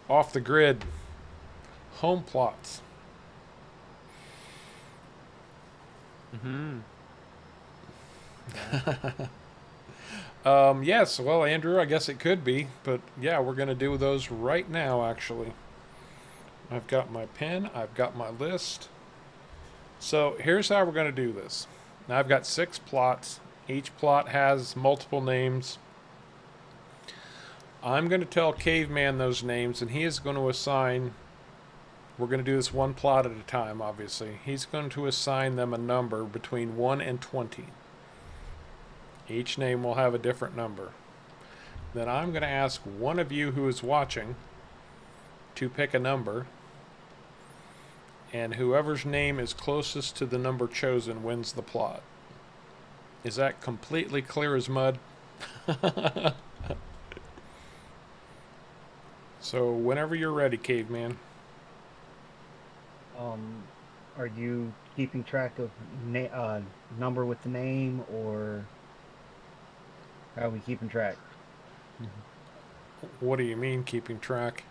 off the grid home plots. Mm-hmm. Yes, well, Andrew, I guess it could be, but yeah, we're going to do those right now, actually. I've got my pen, I've got my list. So here's how we're going to do this. Now, I've got 6 plots. Each plot has multiple names. I'm going to tell Caveman those names, and he is going to assign. We're going to do this one plot at a time, obviously. He's going to assign them a number between 1 and 20. Each name will have a different number. Then I'm going to ask one of you who is watching to pick a number, and whoever's name is closest to the number chosen wins the plot. Is that completely clear as mud? So whenever you're ready, Caveman. Are you keeping track of number with the name, or how are we keeping track? What do you mean keeping track?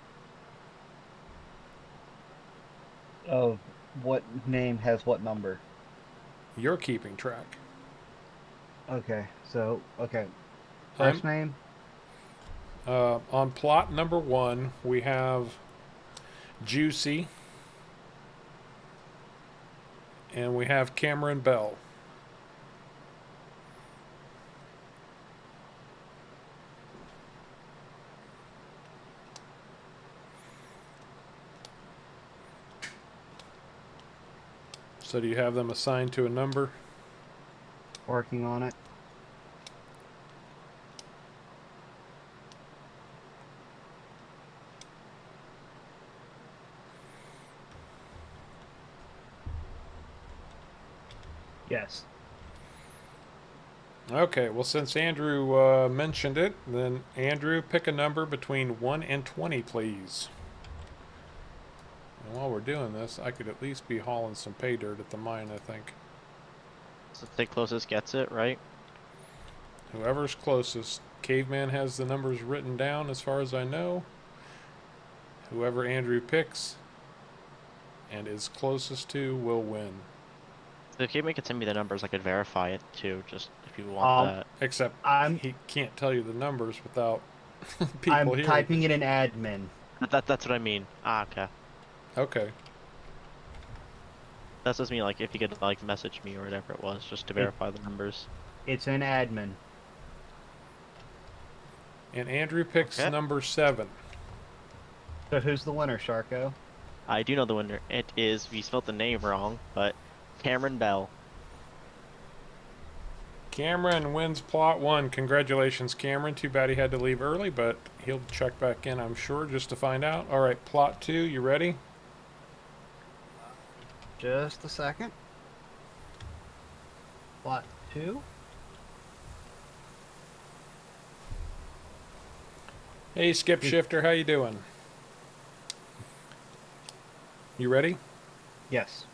Of what name has what number? You're keeping track. Okay, so okay. I'm- First name? On plot number 1, we have Juicy. And we have Cameron Bell. So do you have them assigned to a number? Working on it. Yes. Okay, well, since Andrew mentioned it, then Andrew, pick a number between 1 and 20, please. And while we're doing this, I could at least be hauling some pay dirt at the mine, I think. So the closest gets it, right? Whoever's closest. Caveman has the numbers written down as far as I know. Whoever Andrew picks and is closest to will win. So if Caveman could send me the numbers, I could verify it too, just if you want that. Except I'm he can't tell you the numbers without people I'm hearing. typing it in admin. That's what I mean. Ah, okay. Okay. That's just me, like, if you could, like, message me or whatever it was, just to verify the numbers. It's in admin. And Andrew picks Okay. number 7. So who's the winner, Sharko? I do know the winner. It is, we spelled the name wrong, but Cameron Bell. Cameron wins plot 1. Congratulations, Cameron. Too bad he had to leave early, but he'll check back in, I'm sure, just to find out. All right, plot 2, you ready? Just a second. Plot 2. Hey, Skip Shifter, how you doing? You ready? Yes.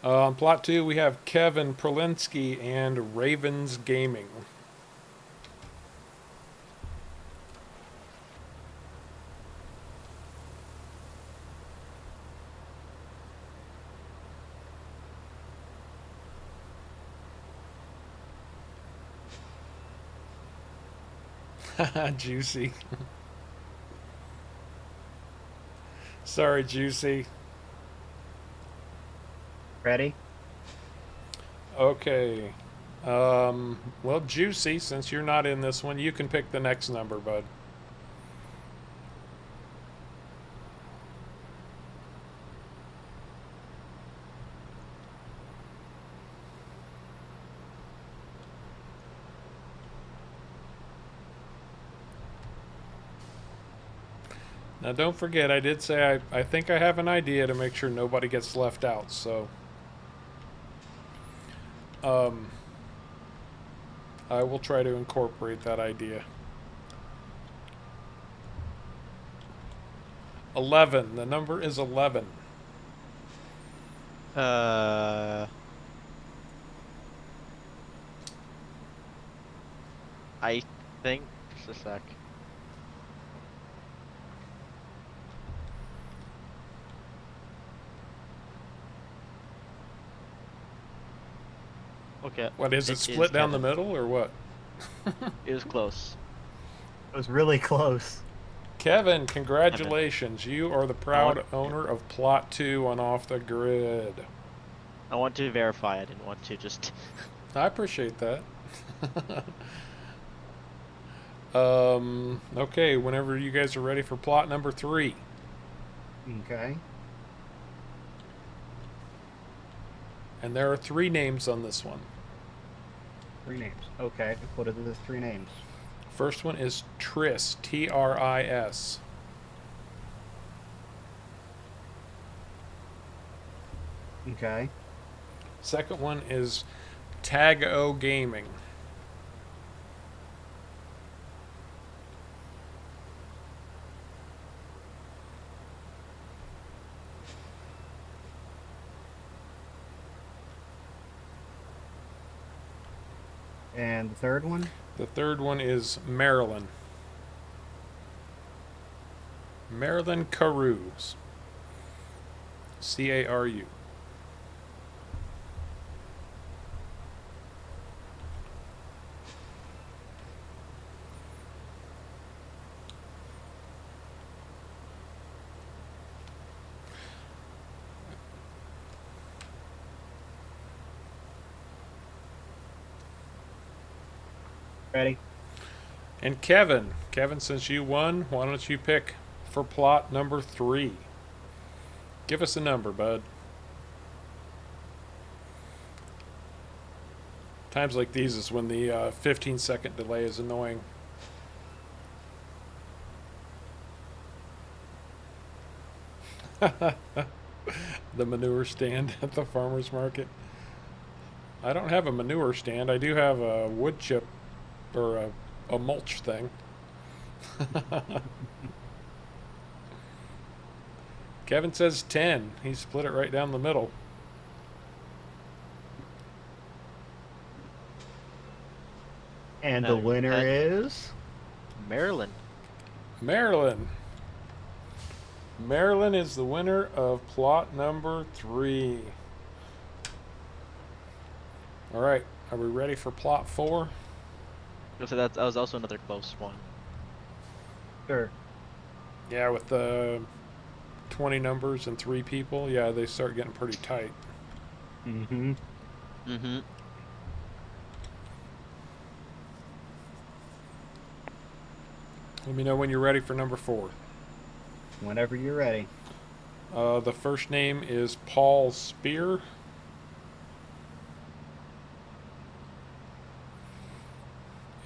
On plot 2, we have Kevin Prolinsky and Ravens Gaming. Juicy. Sorry, Juicy. Ready? Okay. Well, Juicy, since you're not in this one, you can pick the next number, bud. Now, don't forget, I did say I think I have an idea to make sure nobody gets left out, so... I will try to incorporate that idea. 11. The number is 11. I think, just a sec. Okay. What is it, split down the middle, or what? It was close. It was really close. Kevin, congratulations. You are the proud owner of Plot 2 on Off the Grid. I want to verify. I didn't want to just... I appreciate that. Okay, whenever you guys are ready for plot number 3. Okay. And there are 3 names on this one. 3 names. Okay. What are the 3 names? First one is Tris, T-R-I-S. Okay. Second one is Tag-O Gaming. And the third one? The third one is Maryland. Maryland Carews. C-A-R-U. Ready? And Kevin, since you won, why don't you pick for plot number 3? Give us a number, bud. Times like these is when the 15-second delay is annoying. The manure stand at the farmer's market. I don't have a manure stand. I do have a wood chip or a mulch thing. Kevin says 10. He split it right down the middle. And the Another winner 10. is Maryland. Maryland. Maryland is the winner of plot number 3. All right, are we ready for plot 4? So that was also another close one. sure. Yeah, with the 20 numbers and 3 people, yeah, they start getting pretty tight. Mm-hmm. Mm-hmm. Let me know when you're ready for number 4. Whenever you're ready. The first name is Paul Spear.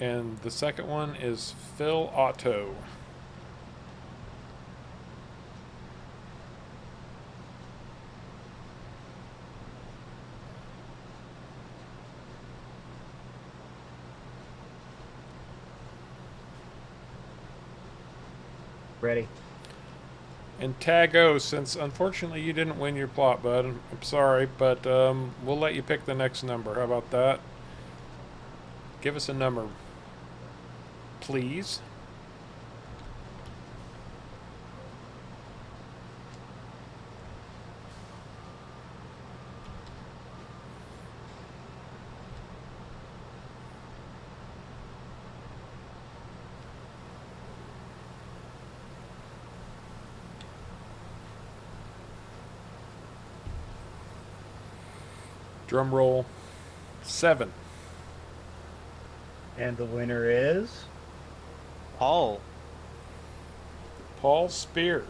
And the second one is Phil Otto. Ready. And Tago, since unfortunately you didn't win your plot, bud, I'm sorry, but we'll let you pick the next number. How about that? Give us a number, please. Drum roll. 7. And the winner is Paul. Paul Spear.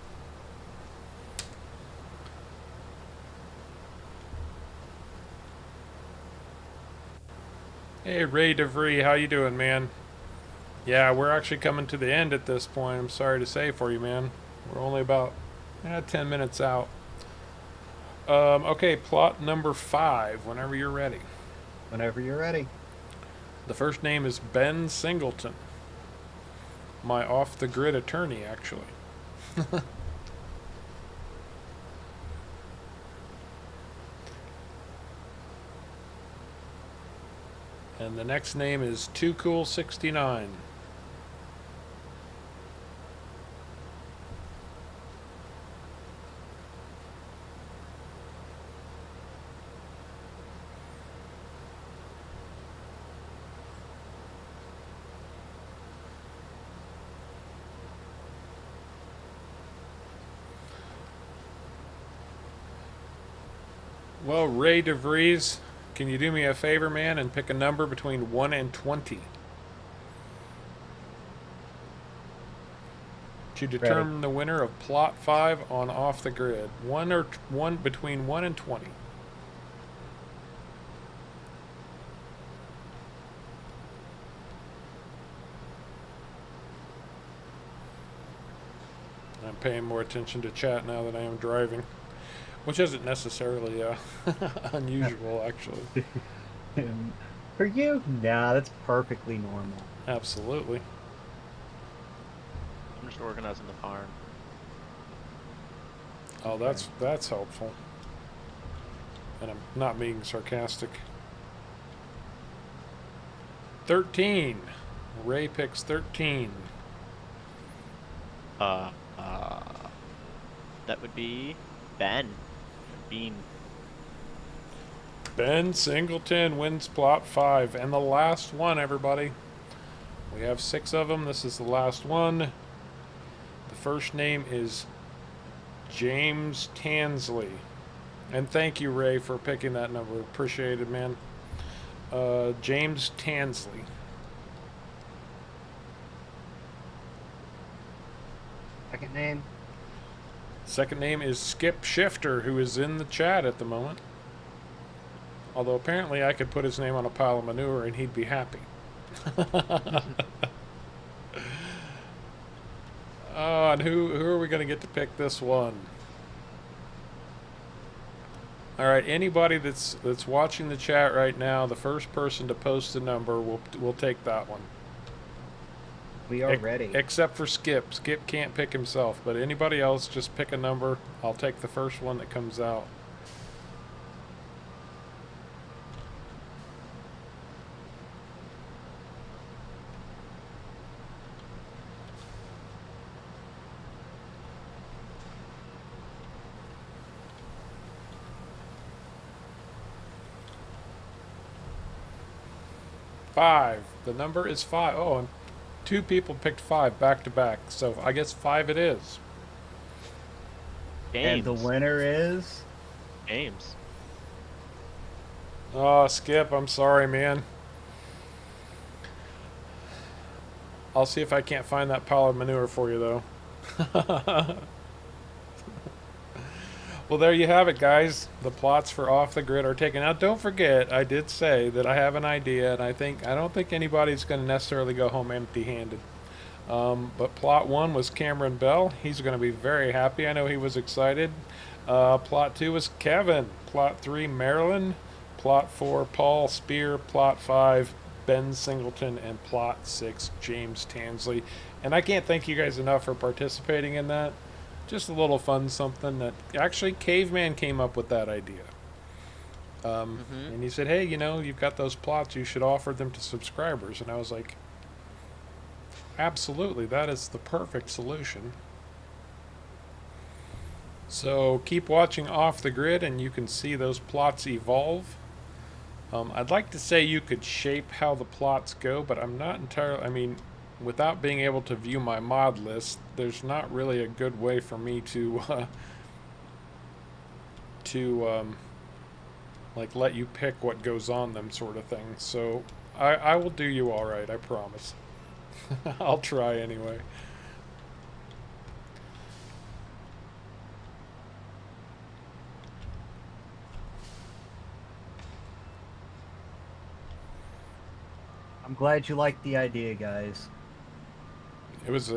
Hey, Ray DeVree, how you doing, man? Yeah, we're actually coming to the end at this point. I'm sorry to say for you, man. We're only about 10 minutes out. Okay, plot number 5, whenever you're ready. whenever you're ready. The first name is Ben Singleton. My off-the-grid attorney, actually. And the next name is Too Cool 69. Well, Ray DeVries, can you do me a favor, man, and pick a number between 1 and 20? To determine the winner of plot 5 on Off the Grid. Between 1 and 20. I'm paying more attention to chat now that I am driving, which isn't necessarily unusual, actually. For you, nah, that's perfectly normal. Absolutely. I'm just organizing the farm. Oh, that's helpful. And I'm not being sarcastic. 13. Ray picks 13. That would be Ben. Bean. Ben Singleton wins plot 5. And the last one, everybody. We have 6 of them. This is the last one. The first name is James Tansley. And thank you, Ray, for picking that number. Appreciate it, man. James Tansley. Second name? Second name is Skip Shifter, who is in the chat at the moment. Although apparently I could put his name on a pile of manure and he'd be happy. Oh, and who are we going to get to pick this one? All right, anybody that's watching the chat right now, the first person to post a number, we'll take that one. We are ready. Except for Skip. Skip can't pick himself, but anybody else, just pick a number. I'll take the first one that comes out. Five. The number is 5. Oh, and 2 people picked 5 back to back, so I guess 5 it is. James. And the winner is... James. Oh, Skip, I'm sorry, man. I'll see if I can't find that pile of manure for you, though. Well, there you have it, guys. The plots for Off the Grid are taken. Now, don't forget, I did say that I have an idea, and I don't think anybody's going to necessarily go home empty-handed. But plot 1 was Cameron Bell. He's going to be very happy. I know he was excited. Plot 2 was Kevin. Plot 3, Marilyn. Plot 4, Paul Spear. Plot 5, Ben Singleton. And plot 6, James Tansley. And I can't thank you guys enough for participating in that. Just a little fun something that actually Caveman came up with that idea. And he said, hey, you know, you've got those plots, you should offer them to subscribers. And I was like, absolutely, that is the perfect solution. So keep watching Off the Grid and you can see those plots evolve. I'd like to say you could shape how the plots go, but I'm not entirely, I mean, without being able to view my mod list, there's not really a good way for me to like let you pick what goes on them, sort of thing. So I will do you all right, I promise. I'll try anyway. I'm glad you liked the idea, guys. It was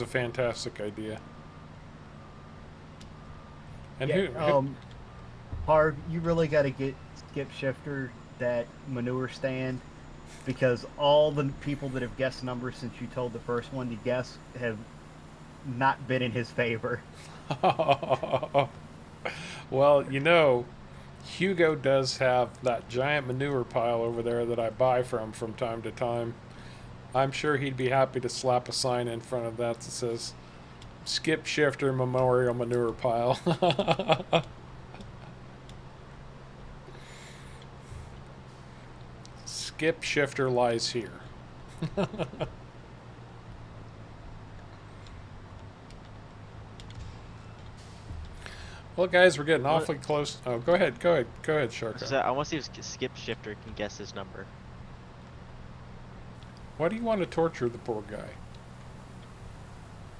a fantastic idea. And yeah, Harv, you really got to get Skip Shifter that manure stand, because all the people that have guessed numbers since you told the first one to guess have not been in his favor. Well, you know, Hugo does have that giant manure pile over there that I buy from time to time. I'm sure he'd be happy to slap a sign in front of that says Skip Shifter Memorial Manure Pile. Skip Shifter lies here. Well, guys, we're getting awfully close. Oh, go ahead, Sharko. So I want to see if Skip Shifter can guess his number. Why do you want to torture the poor guy?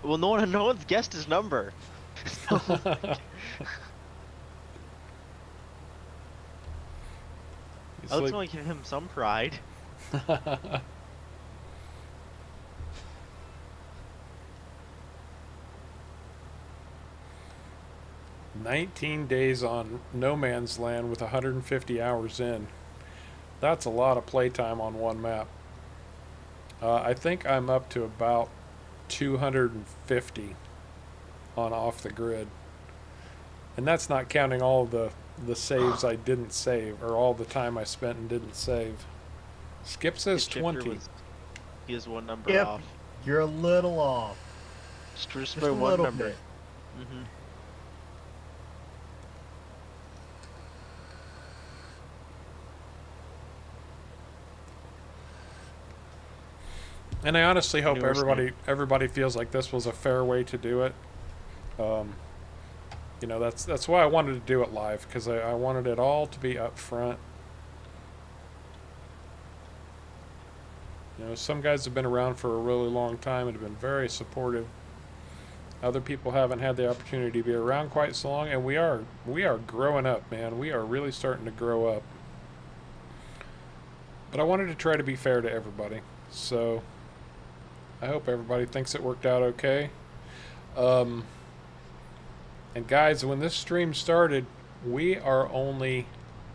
Well, no one's guessed his number. I was going to give him some pride. 19 days on No Man's Land with 150 hours in. That's a lot of playtime on one map. I think I'm up to about 250 on Off the Grid. And that's not counting all the saves I didn't save, or all the time I spent and didn't save. Skip says 20. He is one number Yep, off. you're a little off. Just a one little number. bit. Mm-hmm. And I honestly hope Newer everybody feels like this was a fair way to do it. You know, that's why I wanted to do it live, because I wanted it all to be up front. You know, some guys have been around for a really long time and have been very supportive. Other people haven't had the opportunity to be around quite so long, and we are growing up, man. We are really starting to grow up. But I wanted to try to be fair to everybody, so I hope everybody thinks it worked out okay. And guys, when this stream started, we are only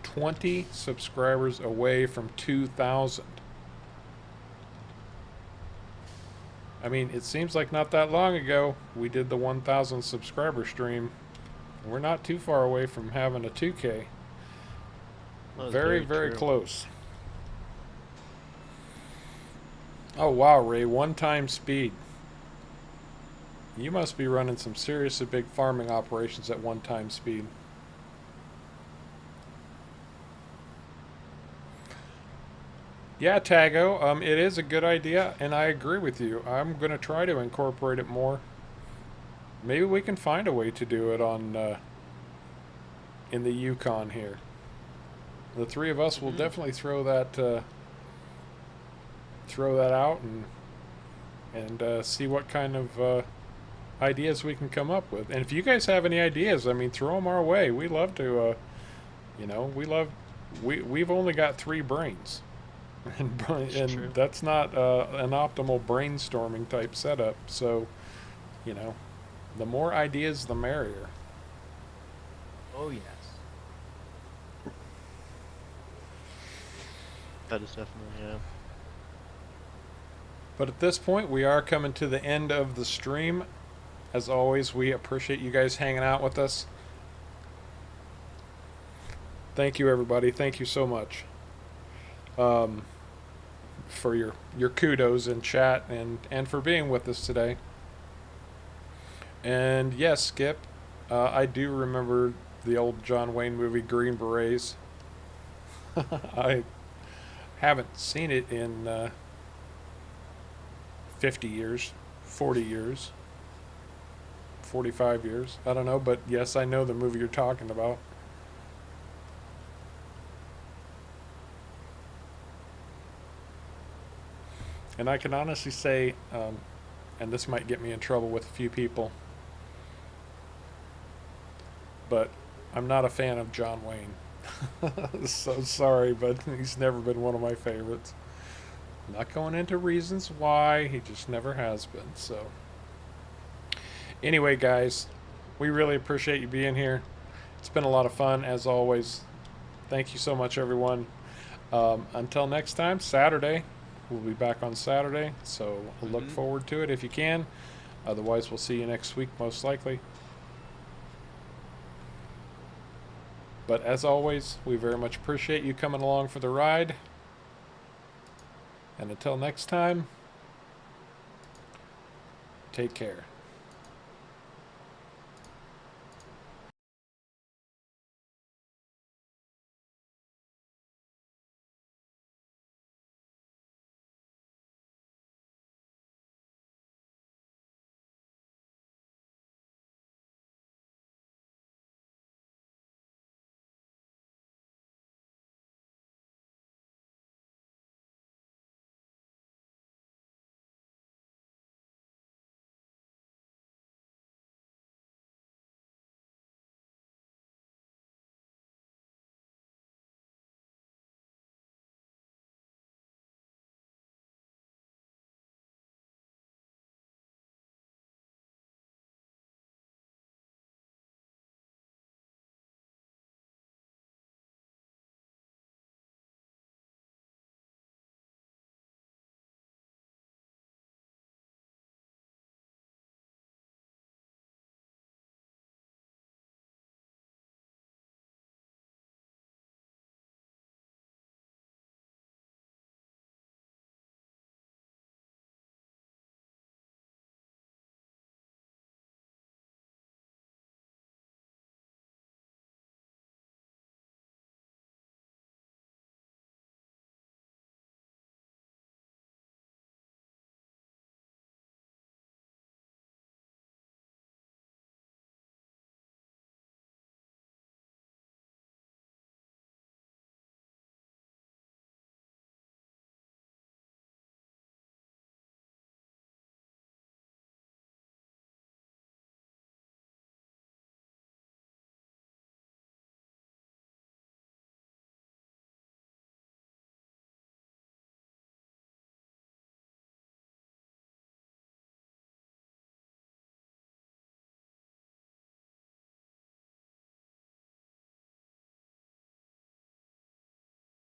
20 subscribers away from 2,000. I mean, it seems like not that long ago we did the 1,000 subscriber stream. We're not too far away from having a 2K. That was Very, very very true. close. Oh wow, Ray, 1 time speed. You must be running some seriously big farming operations at 1 time speed. Yeah, Tago, it is a good idea, and I agree with you. I'm going to try to incorporate it more. Maybe we can find a way to do it on in the Yukon here. The three of us will definitely throw that out and see what kind of ideas we can come up with. And if you guys have any ideas, I mean, throw them our way. We love to, you know, we've only got 3 brains. And that's not an optimal brainstorming type setup. So, you know, the more ideas, the merrier. Oh yes. That is definitely, yeah. But at this point, we are coming to the end of the stream. As always, we appreciate you guys hanging out with us. Thank you, everybody. Thank you so much for your kudos in chat and for being with us today. And yes, Skip, I do remember the old John Wayne movie Green Berets. I haven't seen it in 50 years, 40 years, 45 years. I don't know, but yes, I know the movie you're talking about. And I can honestly say, and this might get me in trouble with a few people, but I'm not a fan of John Wayne. So sorry, but he's never been one of my favorites. Not going into reasons why, he just never has been. So anyway, guys, we really appreciate you being here. It's been a lot of fun, as always. Thank you so much, everyone. Until next time, Saturday. We'll be back on Saturday, so look forward to it if you can. Otherwise, we'll see you next week, most likely. But as always, we very much appreciate you coming along for the ride. And until next time, take care.